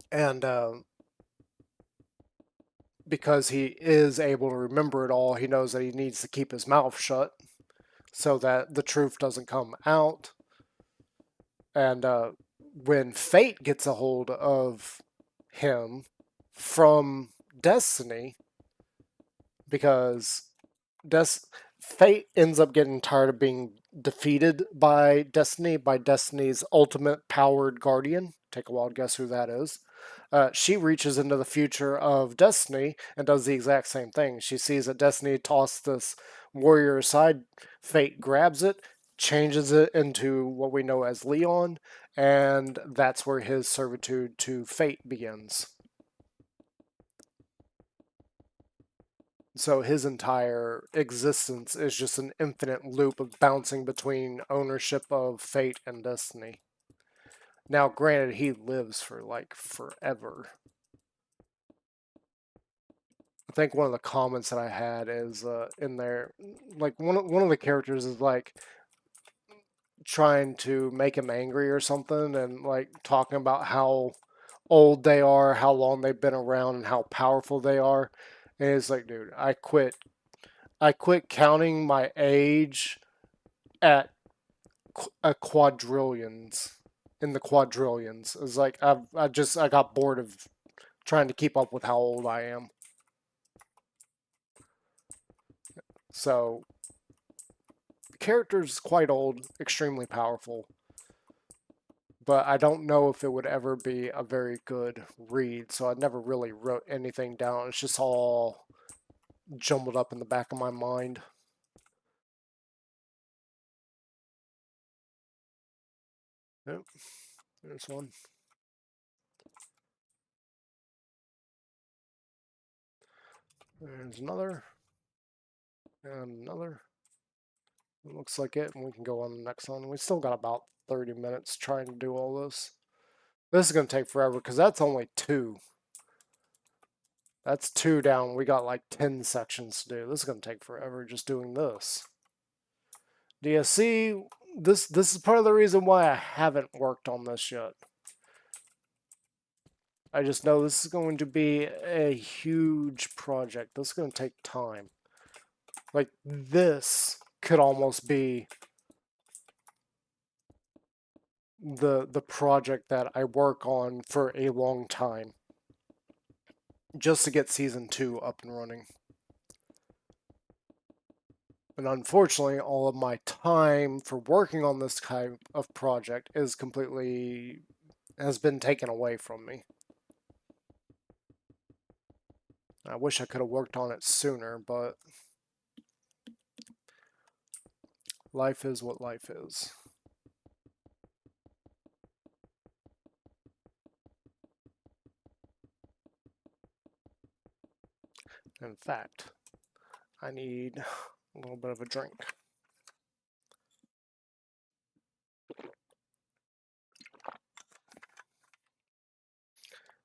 And because he is able to remember it all, he knows that he needs to keep his mouth shut so that the truth doesn't come out. And when Fate gets a hold of him from Destiny, because Des- Fate ends up getting tired of being defeated by Destiny's ultimate powered guardian. Take a wild guess who that is. She reaches into the future of Destiny and does the exact same thing. She sees that Destiny tossed this warrior aside. Fate grabs it, changes it into what we know as Leon, and that's where his servitude to Fate begins. So his entire existence is just an infinite loop of bouncing between ownership of Fate and Destiny. Now, granted, he lives for like forever. I think one of the comments that I had is in there, like one of the characters is like trying to make him angry or something, and like talking about how old they are, how long they've been around, and how powerful they are. And it's like, dude, I quit counting my age at a quadrillions. in the quadrillions. It's like I got bored of trying to keep up with how old I am. So the character's quite old, extremely powerful, but I don't know if it would ever be a very good read, so I never really wrote anything down. It's just all jumbled up in the back of my mind. Yep, there's one. There's another. And another. It looks like it, and we can go on the next one. We still got about 30 minutes trying to do all this. This is going to take forever, because that's only 2. That's 2 down. We got like 10 sections to do. This is going to take forever just doing this. Do you see? This is part of the reason why I haven't worked on this yet. I just know this is going to be a huge project. This is going to take time. Like, this could almost be the project that I work on for a long time, just to get season 2 up and running. And unfortunately, all of my time for working on this type of project has been taken away from me. I wish I could have worked on it sooner, but life is what life is. In fact, I need a little bit of a drink.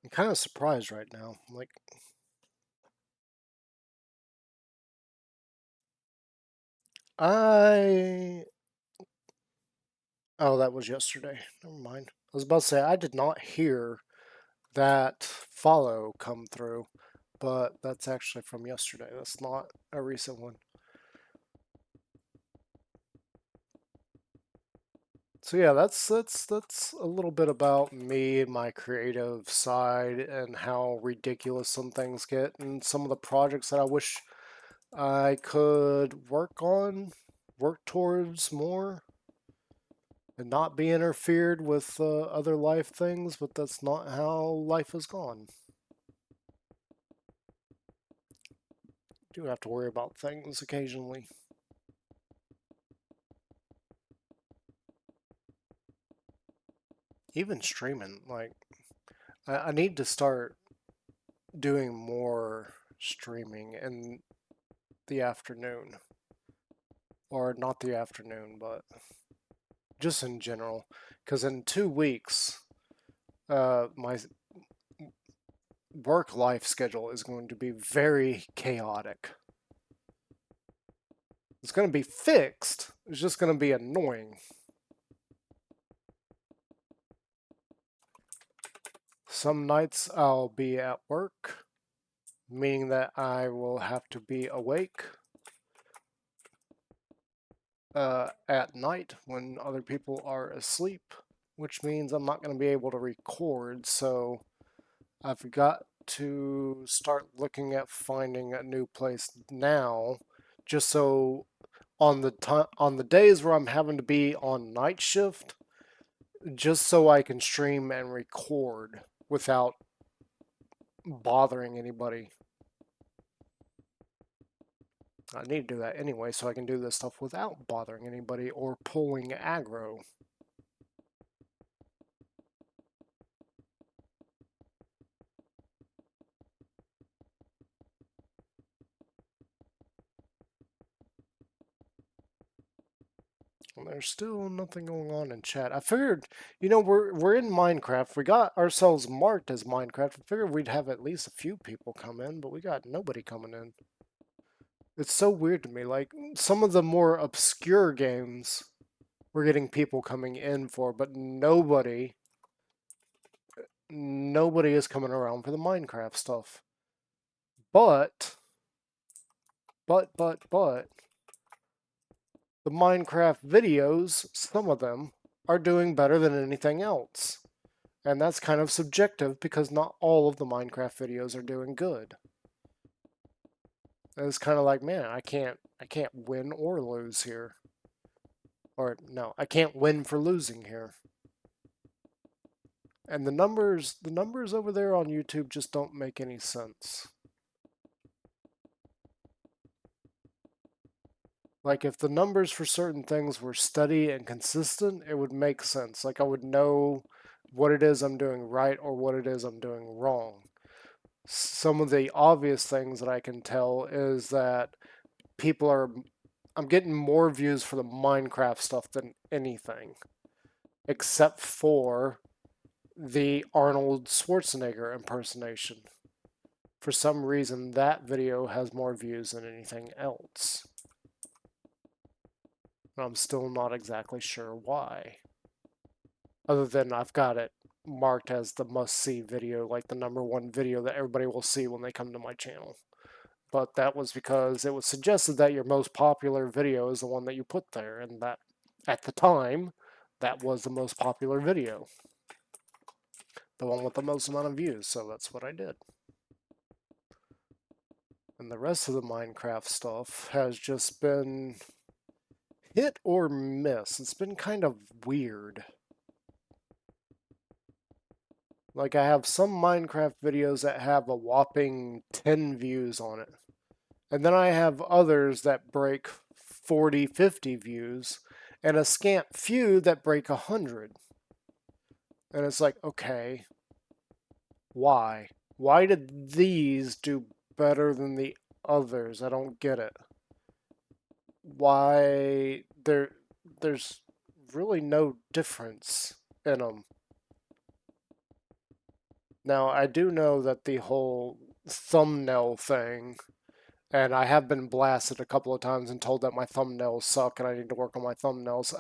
I'm kind of surprised right now. Like, oh, that was yesterday. Never mind. I was about to say, I did not hear that follow come through, but that's actually from yesterday. That's not a recent one. So yeah, that's a little bit about me, my creative side, and how ridiculous some things get, and some of the projects that I wish I could work towards more, and not be interfered with other life things, but that's not how life has gone. Do have to worry about things occasionally. Even streaming, like, I need to start doing more streaming in the afternoon. Or not the afternoon, but just in general. Because in 2 weeks, my work life schedule is going to be very chaotic. It's going to be fixed, it's just going to be annoying. Some nights I'll be at work, meaning that I will have to be awake at night when other people are asleep, which means I'm not going to be able to record, so I've got to start looking at finding a new place now, just so on the days where I'm having to be on night shift, just so I can stream and record without bothering anybody. I need to do that anyway, so I can do this stuff without bothering anybody or pulling aggro. And there's still nothing going on in chat. I figured, we're in Minecraft. We got ourselves marked as Minecraft. I figured we'd have at least a few people come in, but we got nobody coming in. It's so weird to me. Like, some of the more obscure games we're getting people coming in for, but nobody is coming around for the Minecraft stuff. But the Minecraft videos, some of them, are doing better than anything else. And that's kind of subjective because not all of the Minecraft videos are doing good. And it's kind of like, man, I can't win or lose here. Or no, I can't win for losing here. And the numbers over there on YouTube just don't make any sense. Like if the numbers for certain things were steady and consistent, it would make sense. Like I would know what it is I'm doing right or what it is I'm doing wrong. Some of the obvious things that I can tell is that people are I'm getting more views for the Minecraft stuff than anything, except for the Arnold Schwarzenegger impersonation. For some reason, that video has more views than anything else. And I'm still not exactly sure why. Other than I've got it marked as the must-see video, like the #1 video that everybody will see when they come to my channel. But that was because it was suggested that your most popular video is the one that you put there, and that, at the time, that was the most popular video. The one with the most amount of views, so that's what I did. And the rest of the Minecraft stuff has just been hit or miss. It's been kind of weird. Like, I have some Minecraft videos that have a whopping 10 views on it. And then I have others that break 40, 50 views, and a scant few that break 100. And it's like, okay, why? Why did these do better than the others? I don't get it. Why there's really no difference in them. Now, I do know that the whole thumbnail thing, and I have been blasted a couple of times and told that my thumbnails suck and I need to work on my thumbnails.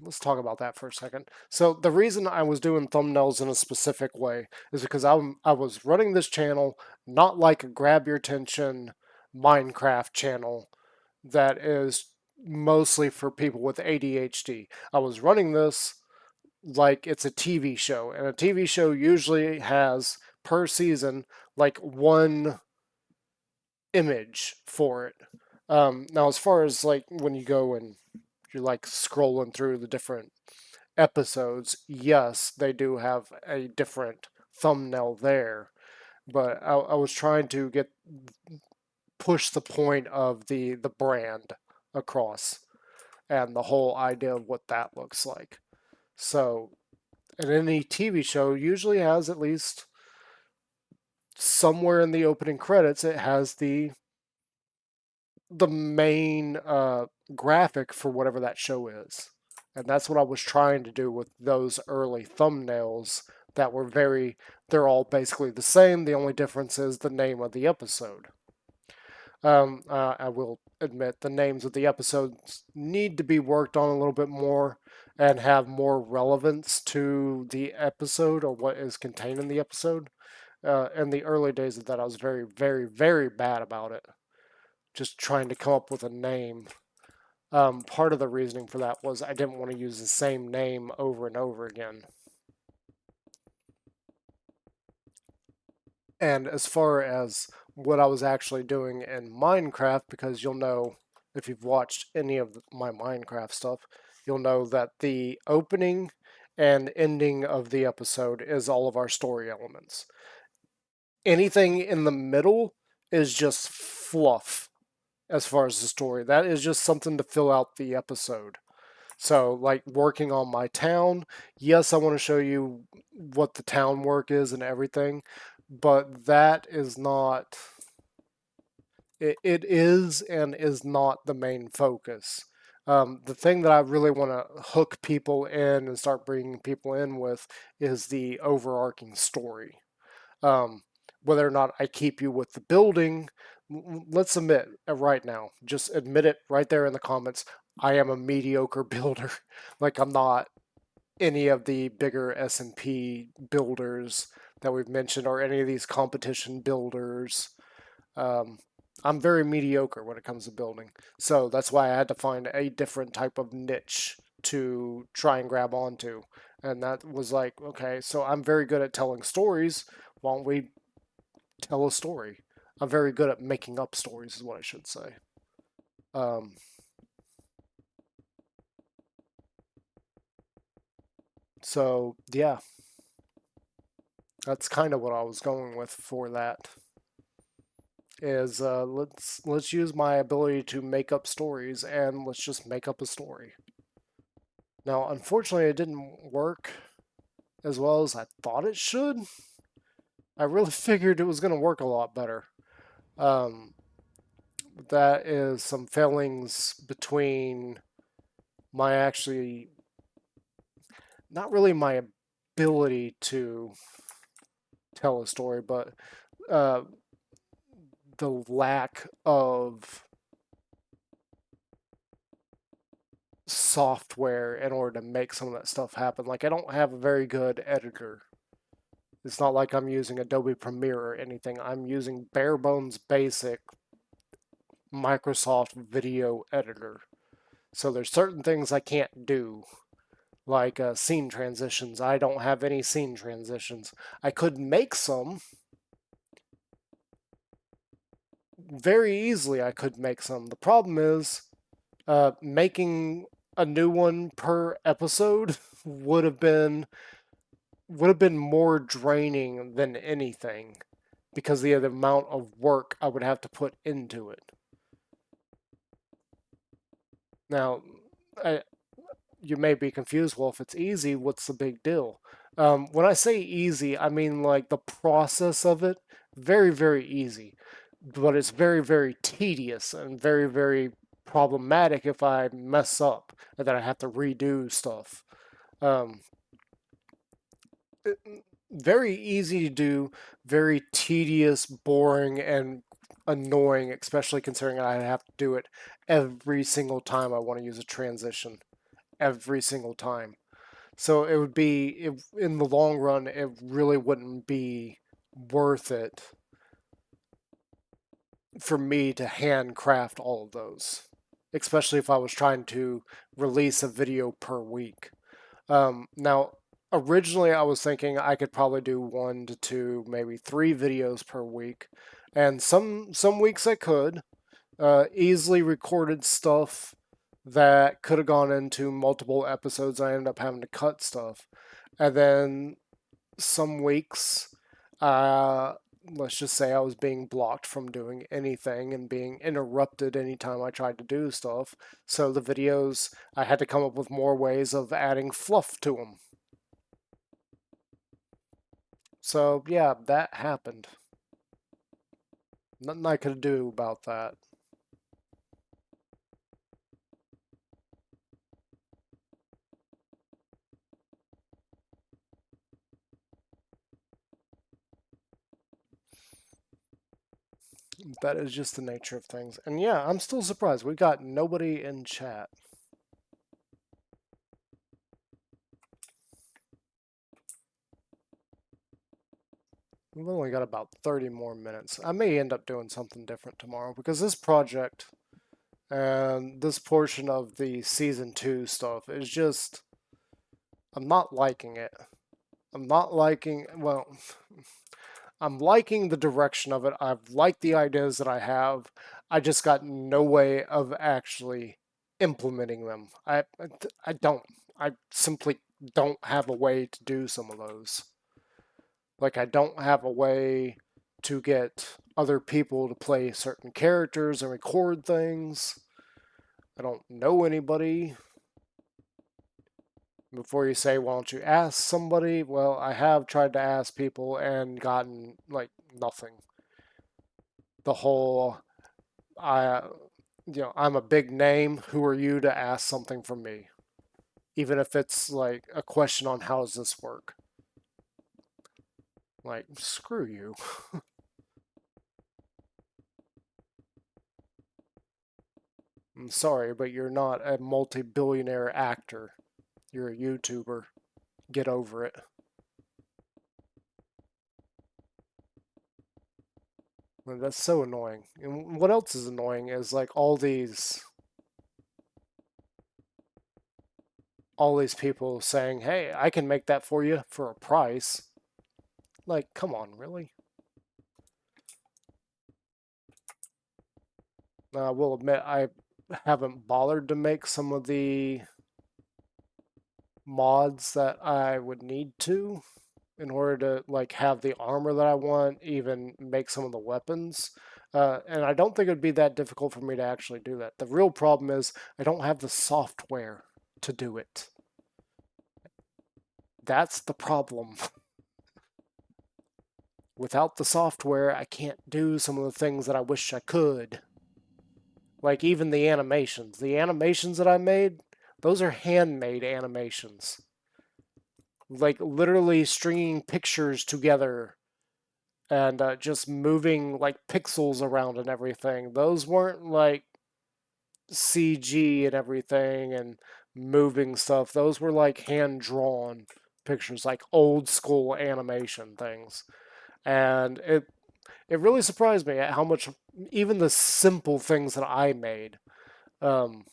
Let's talk about that for a second. So the reason I was doing thumbnails in a specific way is because I was running this channel not like a grab your attention Minecraft channel that is mostly for people with ADHD. I was running this like it's a TV show, and a TV show usually has per season like one image for it. Now, as far as like when you go and you're like scrolling through the different episodes, yes, they do have a different thumbnail there. But I was trying to push the point of the brand across and the whole idea of what that looks like. So, and any TV show usually has at least somewhere in the opening credits, it has the main graphic for whatever that show is. And that's what I was trying to do with those early thumbnails that were they're all basically the same. The only difference is the name of the episode. I will admit the names of the episodes need to be worked on a little bit more and have more relevance to the episode or what is contained in the episode. In the early days of that, I was very, very, very bad about it. Just trying to come up with a name. Part of the reasoning for that was I didn't want to use the same name over and over again. And as far as what I was actually doing in Minecraft, because you'll know if you've watched any of my Minecraft stuff, you'll know that the opening and ending of the episode is all of our story elements. Anything in the middle is just fluff as far as the story. That is just something to fill out the episode. So, like working on my town, yes, I want to show you what the town work is and everything, but that is not. It is and is not the main focus. The thing that I really want to hook people in and start bringing people in with is the overarching story. Um, Whether or not I keep you with the building, let's admit right now, just admit it right there in the comments. I am a mediocre builder. Like I'm not any of the bigger S&P builders that we've mentioned or any of these competition builders. Um, I'm very mediocre when it comes to building. So that's why I had to find a different type of niche to try and grab onto. And that was like, okay, so I'm very good at telling stories. Why don't we tell a story? I'm very good at making up stories, is what I should say. Um, so yeah, that's kind of what I was going with for that. Is let's use my ability to make up stories and let's just make up a story. Now, unfortunately, it didn't work as well as I thought it should. I really figured it was going to work a lot better. Um, that is some failings between my actually, not really my ability to tell a story, but uh, the lack of software in order to make some of that stuff happen. Like, I don't have a very good editor. It's not like I'm using Adobe Premiere or anything. I'm using bare bones basic Microsoft Video Editor. So there's certain things I can't do, like scene transitions. I don't have any scene transitions. I could make some very easily. I could make some. The problem is making a new one per episode would have been more draining than anything because of the amount of work I would have to put into it. Now, I, you may be confused. Well, if it's easy, what's the big deal? When I say easy, I mean like the process of it, very, very easy. But it's very, very tedious and very, very problematic if I mess up and then I have to redo stuff. Um, very easy to do, very tedious, boring, and annoying, especially considering I have to do it every single time I want to use a transition. Every single time. So it would be, in the long run, it really wouldn't be worth it for me to handcraft all of those, especially if I was trying to release a video per week. Now, originally I was thinking I could probably do 1 to 2, maybe 3 videos per week, and some weeks I could easily recorded stuff that could have gone into multiple episodes. I ended up having to cut stuff, and then some weeks, uh, let's just say I was being blocked from doing anything and being interrupted anytime I tried to do stuff. So the videos, I had to come up with more ways of adding fluff to them. So yeah, that happened. Nothing I could do about that. That is just the nature of things. And yeah, I'm still surprised. We got nobody in chat. We've only got about 30 more minutes. I may end up doing something different tomorrow because this project and this portion of the season 2 stuff is just, I'm not liking it. I'm not liking, well, I'm liking the direction of it. I've liked the ideas that I have. I just got no way of actually implementing them. I don't. I simply don't have a way to do some of those. Like, I don't have a way to get other people to play certain characters and record things. I don't know anybody. Before you say, why don't you ask somebody? Well, I have tried to ask people and gotten, like, nothing. The whole, I, I'm a big name. Who are you to ask something from me? Even if it's, like, a question on how does this work? Like, screw you. I'm sorry, but you're not a multi-billionaire actor. You're a YouTuber. Get over it. And that's so annoying. And what else is annoying is like all these. all these people saying, hey, I can make that for you for a price. Like, come on, really? Now, I will admit, I haven't bothered to make some of the mods that I would need to in order to like have the armor that I want, even make some of the weapons. And I don't think it'd be that difficult for me to actually do that. The real problem is I don't have the software to do it. That's the problem. Without the software, I can't do some of the things that I wish I could. Like even the animations. The animations that I made, those are handmade animations. Like literally stringing pictures together and just moving like pixels around and everything. Those weren't like CG and everything and moving stuff. Those were like hand drawn pictures, like old school animation things. And it really surprised me at how much even the simple things that I made. Um,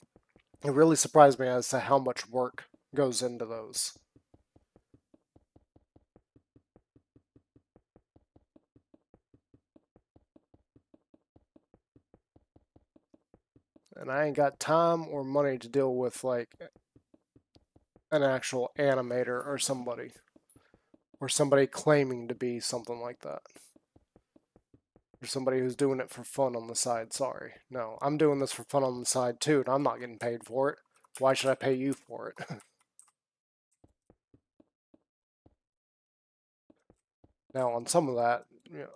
it really surprised me as to how much work goes into those. And I ain't got time or money to deal with like an actual animator or somebody claiming to be something like that. Or somebody who's doing it for fun on the side. Sorry. No, I'm doing this for fun on the side too, and I'm not getting paid for it. Why should I pay you for it? Now, on some of that,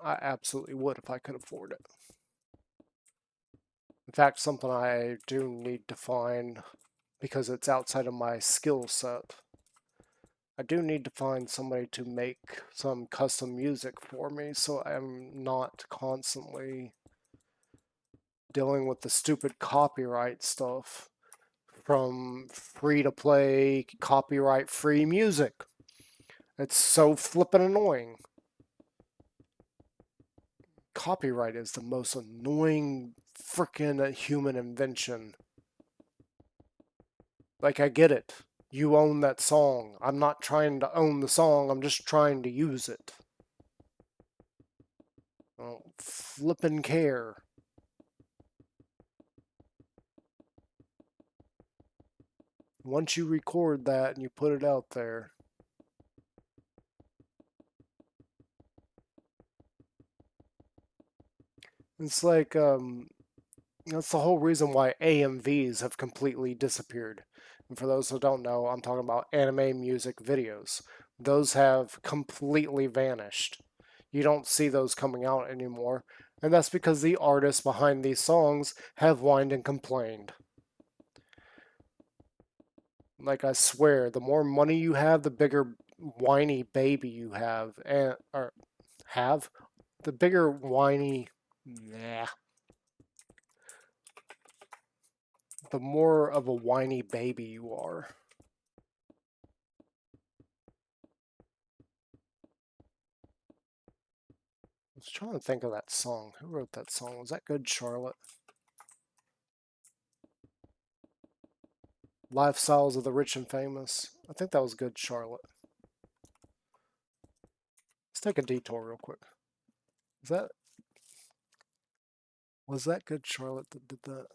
I absolutely would if I could afford it. In fact, something I do need to find because it's outside of my skill set. I do need to find somebody to make some custom music for me so I'm not constantly dealing with the stupid copyright stuff from free to play copyright free music. It's so flippin' annoying. Copyright is the most annoying frickin' human invention. Like, I get it. You own that song. I'm not trying to own the song, I'm just trying to use it. I don't flippin' care. Once you record that and you put it out there, it's like, that's the whole reason why AMVs have completely disappeared. And for those who don't know, I'm talking about anime music videos. Those have completely vanished. You don't see those coming out anymore, and that's because the artists behind these songs have whined and complained. Like, I swear, the more money you have, the bigger whiny baby you have, and or have the bigger whiny. Nah, the more of a whiny baby you are. I was trying to think of that song. Who wrote that song? Was that Good Charlotte? Lifestyles of the Rich and Famous. I think that was Good Charlotte. Let's take a detour real quick. Is that was that Good Charlotte that did that?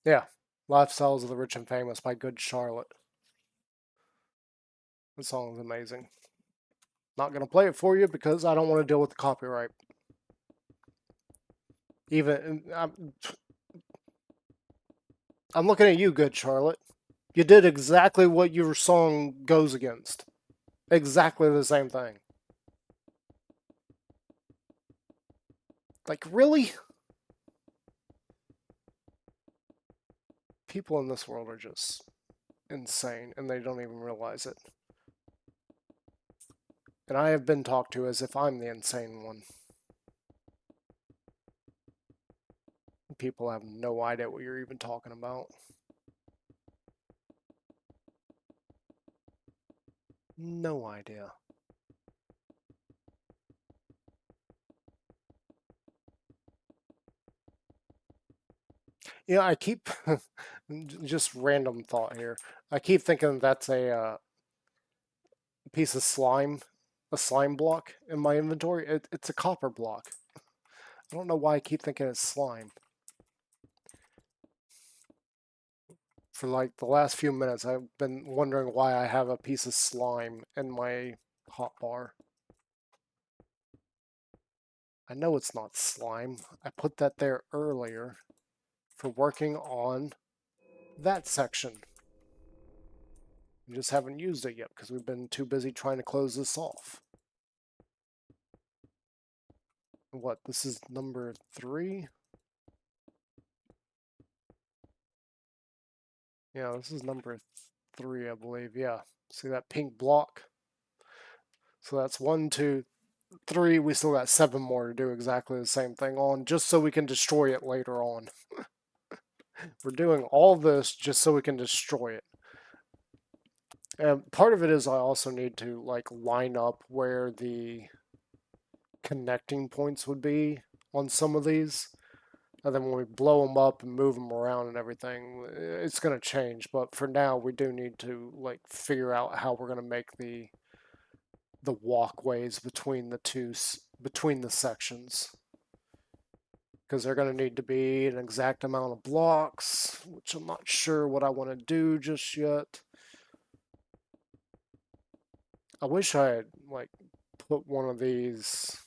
Yeah. Lifestyles of the Rich and Famous by Good Charlotte. The song is amazing. Not gonna play it for you because I don't want to deal with the copyright. Even I'm looking at you, Good Charlotte. You did exactly what your song goes against. Exactly the same thing. Like, really? People in this world are just insane and they don't even realize it. And I have been talked to as if I'm the insane one. People have no idea what you're even talking about. No idea. You know, I keep just random thought here. I keep thinking that's a piece of slime, a slime block in my inventory. It's a copper block. I don't know why I keep thinking it's slime. For like the last few minutes, I've been wondering why I have a piece of slime in my hotbar. I know it's not slime. I put that there earlier for working on that section. We just haven't used it yet because we've been too busy trying to close this off. What, this is number 3? Yeah, this is number 3, I believe. Yeah, see that pink block? So that's 1, 2, 3. We still got 7 more to do exactly the same thing on, just so we can destroy it later on. We're doing all this just so we can destroy it. And part of it is I also need to like line up where the connecting points would be on some of these. And then when we blow them up and move them around and everything, it's going to change. But for now, we do need to like figure out how we're going to make the walkways between between the sections, because they're going to need to be an exact amount of blocks, which I'm not sure what I want to do just yet. I wish I had like put one of these.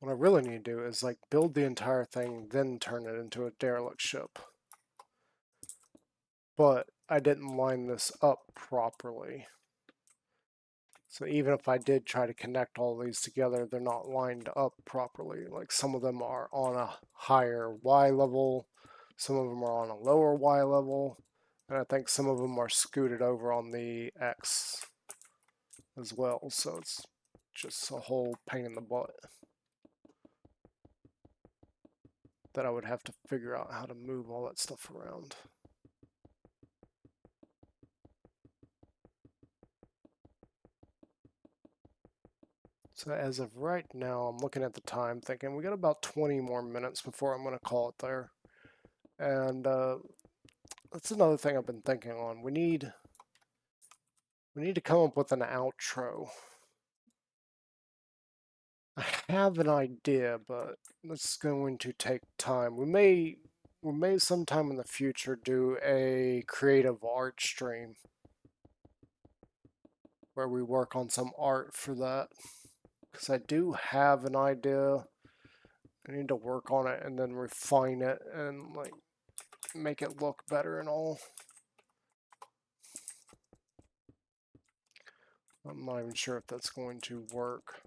What I really need to do is like build the entire thing, then turn it into a derelict ship. But I didn't line this up properly. So even if I did try to connect all these together, they're not lined up properly. Like some of them are on a higher Y level, some of them are on a lower Y level, and I think some of them are scooted over on the X as well. So it's just a whole pain in the butt that I would have to figure out how to move all that stuff around. So as of right now, I'm looking at the time thinking we got about 20 more minutes before I'm going to call it there. And that's another thing I've been thinking on. We need to come up with an outro. I have an idea, but it's going to take time. We may sometime in the future do a creative art stream where we work on some art for that, because I do have an idea. I need to work on it and then refine it and like make it look better and all. I'm not even sure if that's going to work.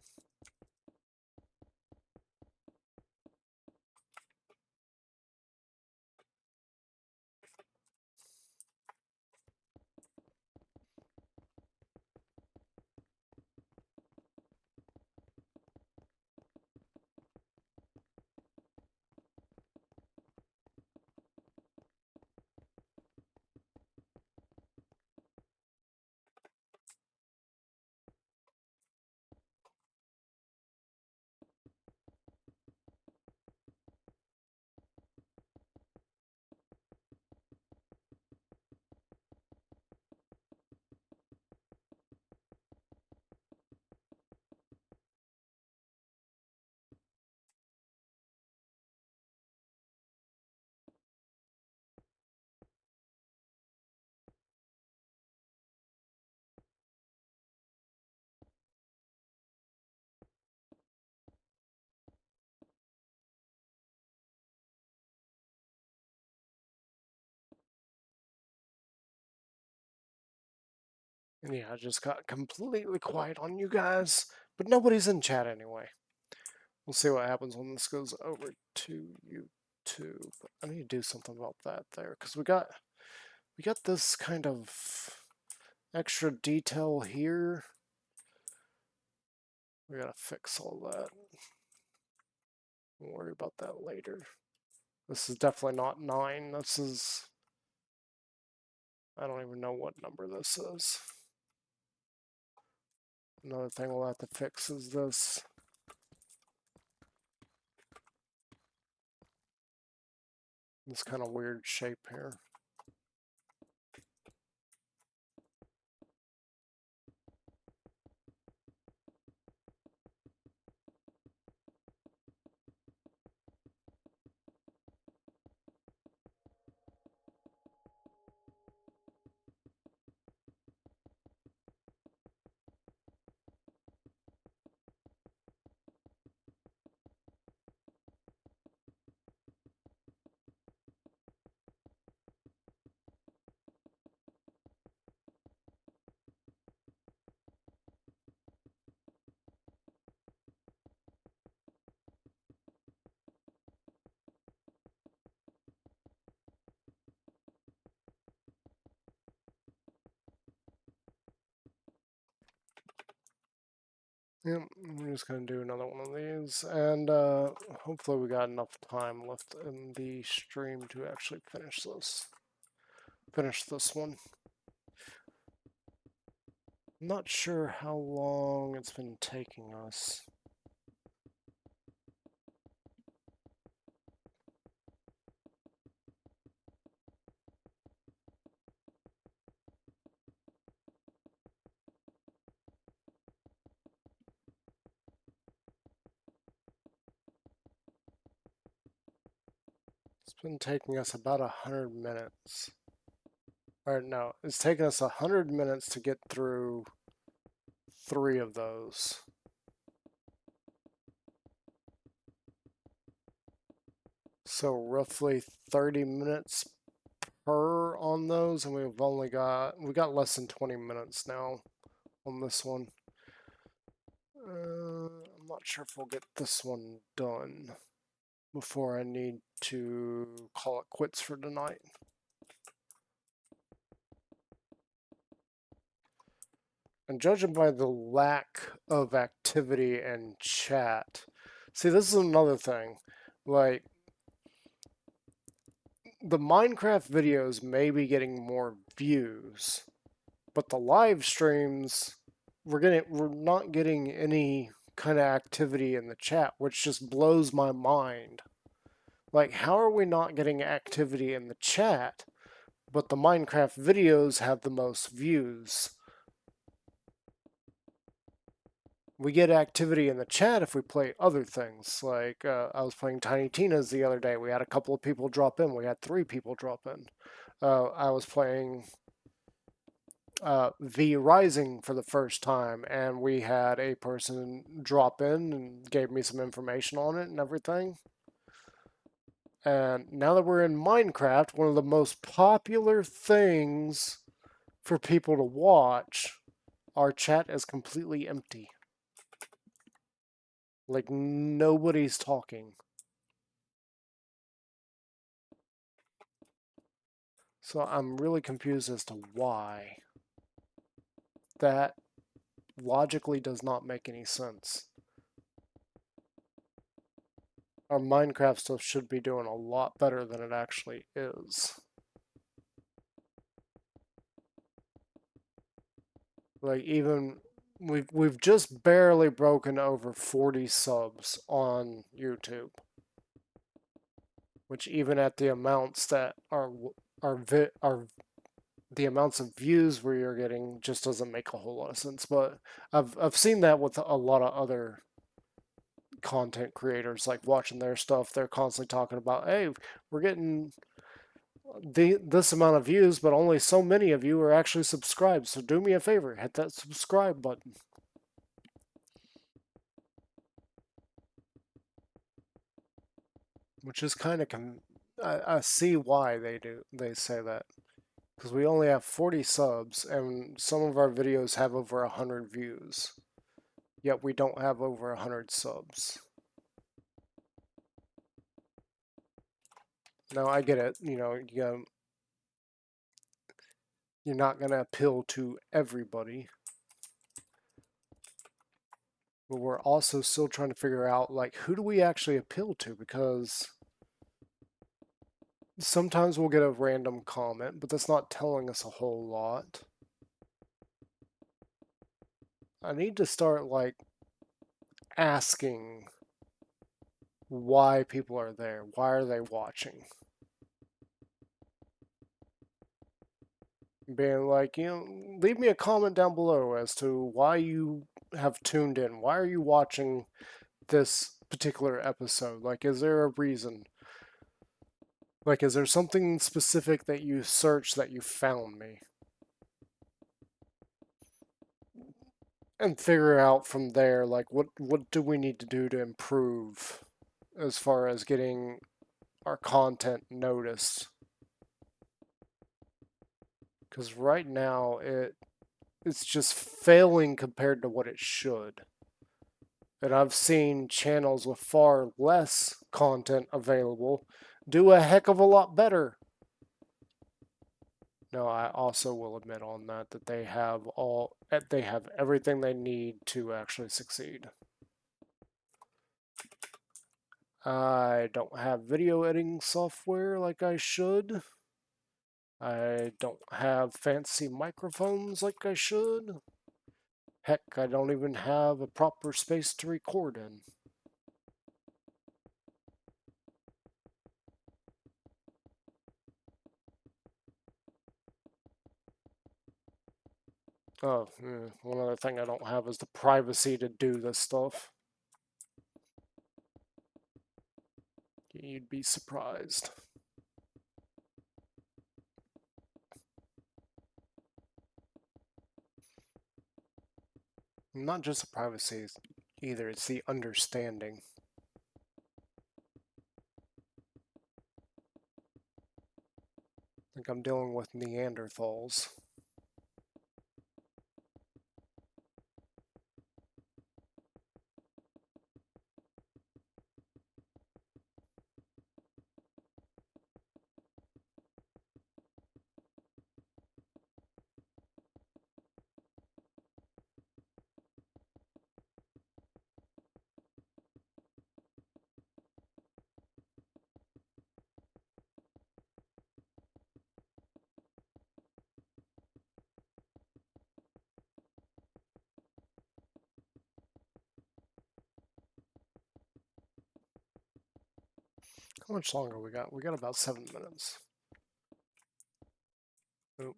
And yeah, I just got completely quiet on you guys, but nobody's in chat anyway. We'll see what happens when this goes over to YouTube. I need to do something about that there, because we got this kind of extra detail here. We gotta fix all that. We'll worry about that later. This is definitely not 9. This is... I don't even know what number this is. Another thing we'll have to fix is this. This kind of weird shape here. Yep, we're just going to do another one of these, and hopefully we got enough time left in the stream to actually finish this. Finish this one. I'm not sure how long it's been taking us. It's been taking us about 100 minutes. Or no, it's taken us 100 minutes to get through 3 of those. So roughly 30 minutes per on those, and we got less than 20 minutes now on this one. I'm not sure if we'll get this one done before I need to call it quits for tonight. And judging by the lack of activity and chat, see, this is another thing. Like, the Minecraft videos may be getting more views, but the live streams, we're not getting any kind of activity in the chat, which just blows my mind. Like, how are we not getting activity in the chat, but the Minecraft videos have the most views? We get activity in the chat if we play other things. Like, I was playing Tiny Tina's the other day. We had a couple of people drop in. We had 3 people drop in. I was playing V Rising for the first time, and we had a person drop in and gave me some information on it and everything. And now that we're in Minecraft, one of the most popular things for people to watch, our chat is completely empty. Like, nobody's talking. So I'm really confused as to why. That logically does not make any sense. Our Minecraft stuff should be doing a lot better than it actually is. Like, even we've just barely broken over 40 subs on YouTube, which even at the amounts that are the amounts of views we are getting just doesn't make a whole lot of sense. But I've seen that with a lot of other content creators, like watching their stuff, they're constantly talking about, hey, we're getting this amount of views, but only so many of you are actually subscribed. So do me a favor, hit that subscribe button. Which is kind of I see why they say that, because we only have 40 subs and some of our videos have over 100 views, yet we don't have over 100 subs. Now I get it, you know, you're not gonna appeal to everybody, but we're also still trying to figure out, like, who do we actually appeal to, because Sometimes we'll get a random comment, but that's not telling us a whole lot. I need to start, like, asking why people are there. Why are they watching? Being like, leave me a comment down below as to why you have tuned in. Why are you watching this particular episode? Like, is there a reason? Like, is there something specific that you searched that you found me? And figure out from there, like, what do we need to do to improve as far as getting our content noticed? Because right now it's just failing compared to what it should. And I've seen channels with far less content available do a heck of a lot better. No, I also will admit on that they have everything they need to actually succeed. I don't have video editing software like I should. I don't have fancy microphones like I should. Heck, I don't even have a proper space to record in. Oh, one other thing I don't have is the privacy to do this stuff. You'd be surprised. Not just the privacy either, it's the understanding. Like I'm dealing with Neanderthals. How much longer we got? We got about 7 minutes. Oop.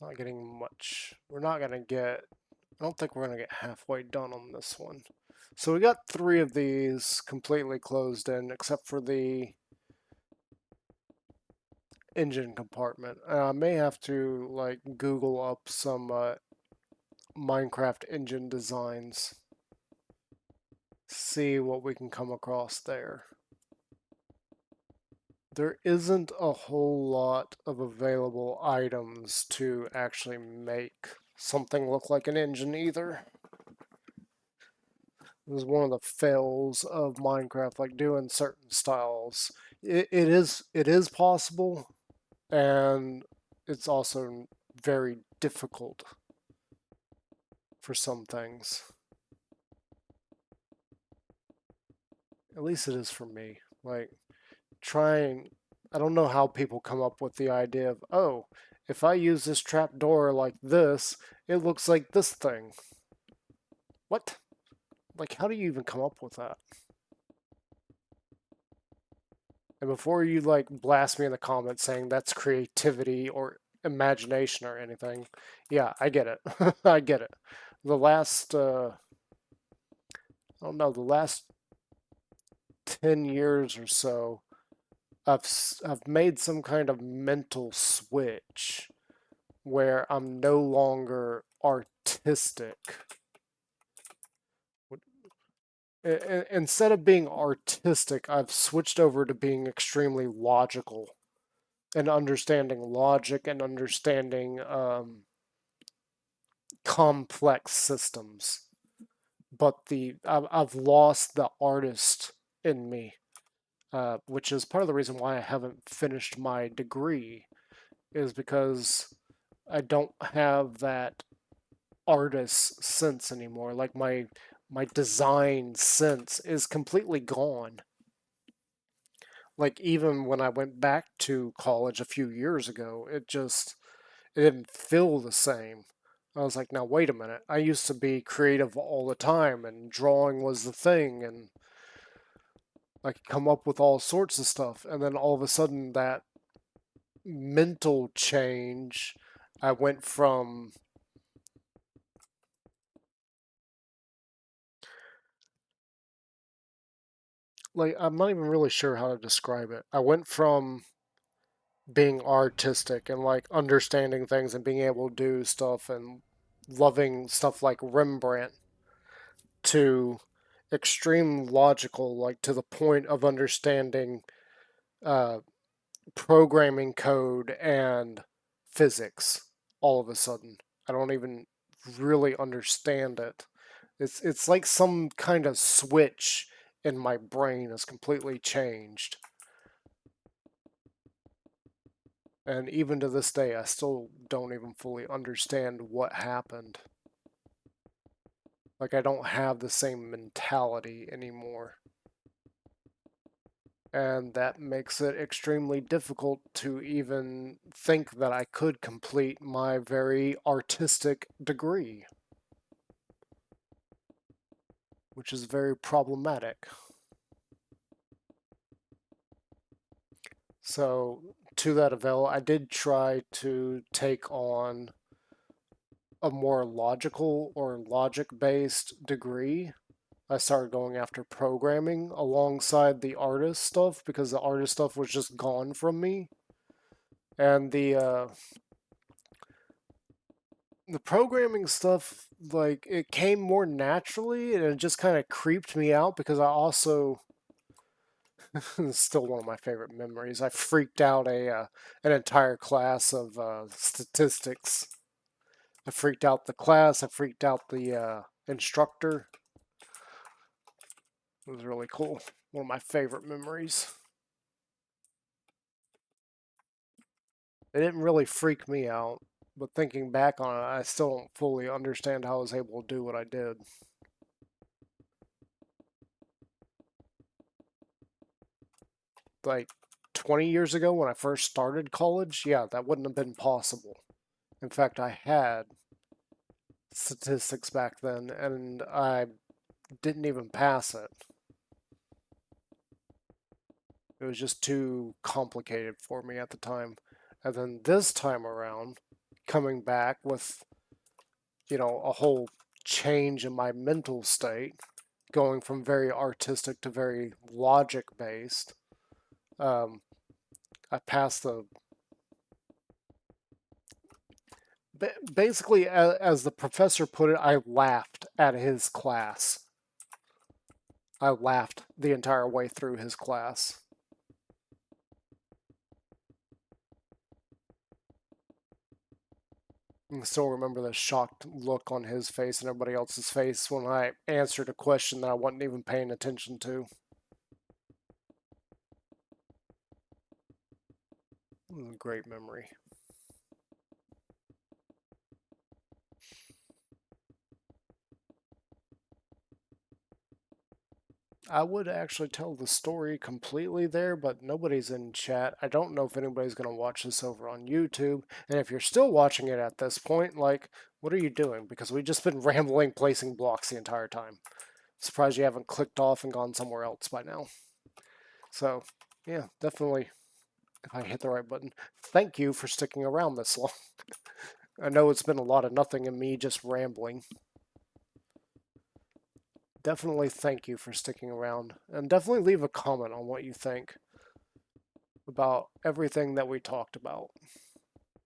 Not getting much. We're not going to get... I don't think we're going to get halfway done on this one. So we got 3 of these completely closed in, except for the engine compartment. I may have to, like, Google up some Minecraft engine designs. See what we can come across there. There isn't a whole lot of available items to actually make something look like an engine either. This is one of the fails of Minecraft, like doing certain styles. It is possible, and it's also very difficult for some things. At least it is for me. Like trying, I don't know how people come up with the idea of, oh, if I use this trap door like this, it looks like this thing. What? Like, how do you even come up with that? And before you like blast me in the comments saying that's creativity or imagination or anything, yeah, I get it. I get it. The last, I don't know, the last 10 years or so, I've made some kind of mental switch where I'm no longer artistic. Instead of being artistic, I've switched over to being extremely logical and understanding logic and understanding complex systems. But I've lost the artist in me, which is part of the reason why I haven't finished my degree, is because I don't have that artist sense anymore. Like my design sense is completely gone. Like even when I went back to college a few years ago, it didn't feel the same. I was like, now wait a minute. I used to be creative all the time and drawing was the thing and I could come up with all sorts of stuff. And then all of a sudden that mental change, I went from like I'm not even really sure how to describe it. I went from being artistic and like understanding things and being able to do stuff and loving stuff like Rembrandt to extreme logical, like to the point of understanding uh, programming code and physics all of a sudden. I don't even really understand it. It's like some kind of switch in my brain has completely changed. And even to this day, I still don't even fully understand what happened. Like, I don't have the same mentality anymore. And that makes it extremely difficult to even think that I could complete my very artistic degree, which is very problematic. So, to that avail, I did try to take on a more logical or logic based degree. I started going after programming alongside the artist stuff because the artist stuff was just gone from me. And the programming stuff, like, it came more naturally and it just kind of creeped me out because I also it's still one of my favorite memories. I freaked out a an entire class of statistics. I freaked out the class. I freaked out the instructor. It was really cool. One of my favorite memories. It didn't really freak me out, but thinking back on it, I still don't fully understand how I was able to do what I did. Like 20 years ago when I first started college, yeah, that wouldn't have been possible. In fact, I had statistics back then and I didn't even pass it. It was just too complicated for me at the time. And then this time around, coming back with, a whole change in my mental state, going from very artistic to very logic based. Um, I passed the basically as the professor put it. I laughed at his class. I laughed the entire way through his class. I still remember the shocked look on his face and everybody else's face when I answered a question that I wasn't even paying attention to. It was a great memory. I would actually tell the story completely there, but nobody's in chat. I don't know if anybody's going to watch this over on YouTube. And if you're still watching it at this point, like, what are you doing? Because we've just been rambling, placing blocks the entire time. Surprised you haven't clicked off and gone somewhere else by now. So, yeah, definitely, if I hit the right button, thank you for sticking around this long. I know it's been a lot of nothing and me just rambling. Definitely thank you for sticking around. And definitely leave a comment on what you think about everything that we talked about.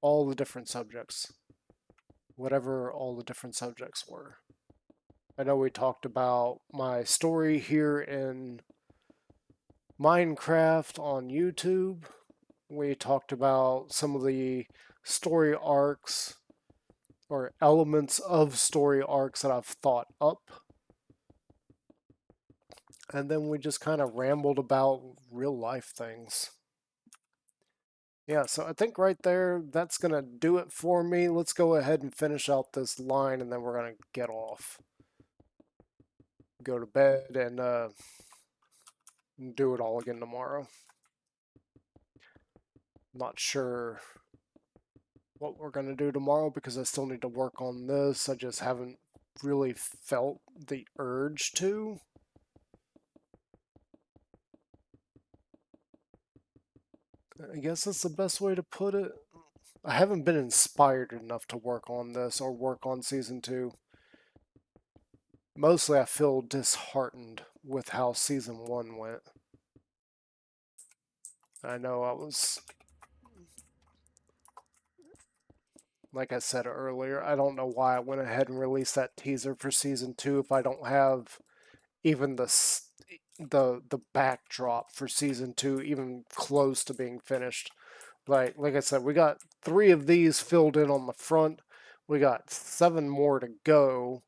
All the different subjects. Whatever all the different subjects were. I know we talked about my story here in Minecraft on YouTube. We talked about some of the story arcs or elements of story arcs that I've thought up. And then we just kind of rambled about real life things. Yeah, so I think right there, that's going to do it for me. Let's go ahead and finish out this line and then we're going to get off. Go to bed and do it all again tomorrow. Not sure what we're going to do tomorrow because I still need to work on this. I just haven't really felt the urge to. I guess that's the best way to put it. I haven't been inspired enough to work on this or work on season 2. Mostly I feel disheartened with how season 1 went. I know I was, like I said earlier, I don't know why I went ahead and released that teaser for season 2 if I don't have even the backdrop for season 2 even close to being finished. Like I said, we got 3 of these filled in on the front. We got 7 more to go,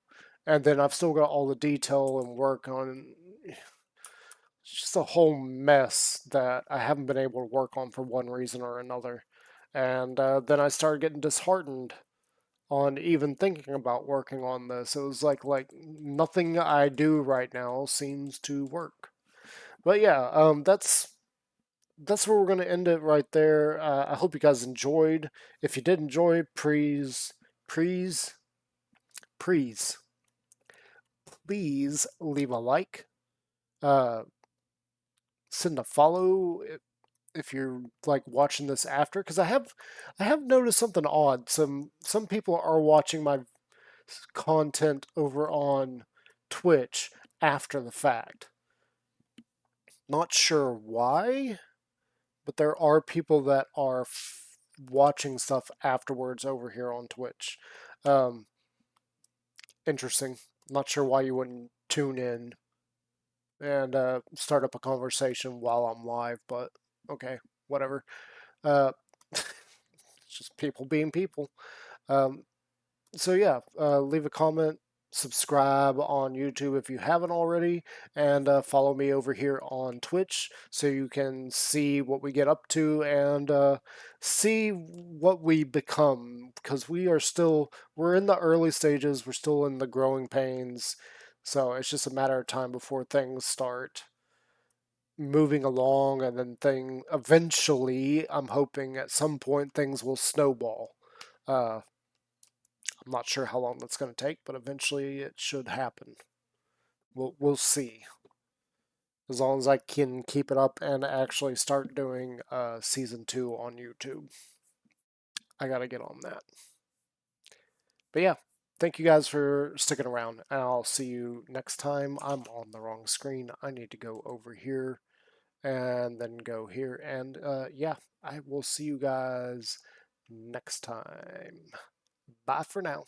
and then I've still got all the detail and work on. It's just a whole mess that I haven't been able to work on for one reason or another. And then I started getting disheartened on even thinking about working on this. It was like nothing I do right now seems to work. But yeah, that's where we're gonna end it right there. I hope you guys enjoyed. If you did enjoy, please, please, please leave a like. Uh, Send a follow if you're like watching this after, because I have noticed something odd. Some people are watching my content over on Twitch after the fact. Not sure why, but there are people that are watching stuff afterwards over here on Twitch. Um, Interesting. Not sure why you wouldn't tune in and start up a conversation while I'm live, but okay, whatever. Uh, it's just people being people. Um, so yeah, leave a comment, subscribe on YouTube if you haven't already, and follow me over here on Twitch so you can see what we get up to and see what we become, because we're in the early stages, we're still in the growing pains, so it's just a matter of time before things start moving along, and then eventually I'm hoping at some point things will snowball. uh, I'm not sure how long that's going to take, but eventually it should happen. We'll see. As long as I can keep it up and actually start doing season 2 on YouTube, I gotta get on that. But yeah, thank you guys for sticking around, and I'll see you next time. I'm on the wrong screen. I need to go over here and then go here, and yeah, I will see you guys next time. Bye for now.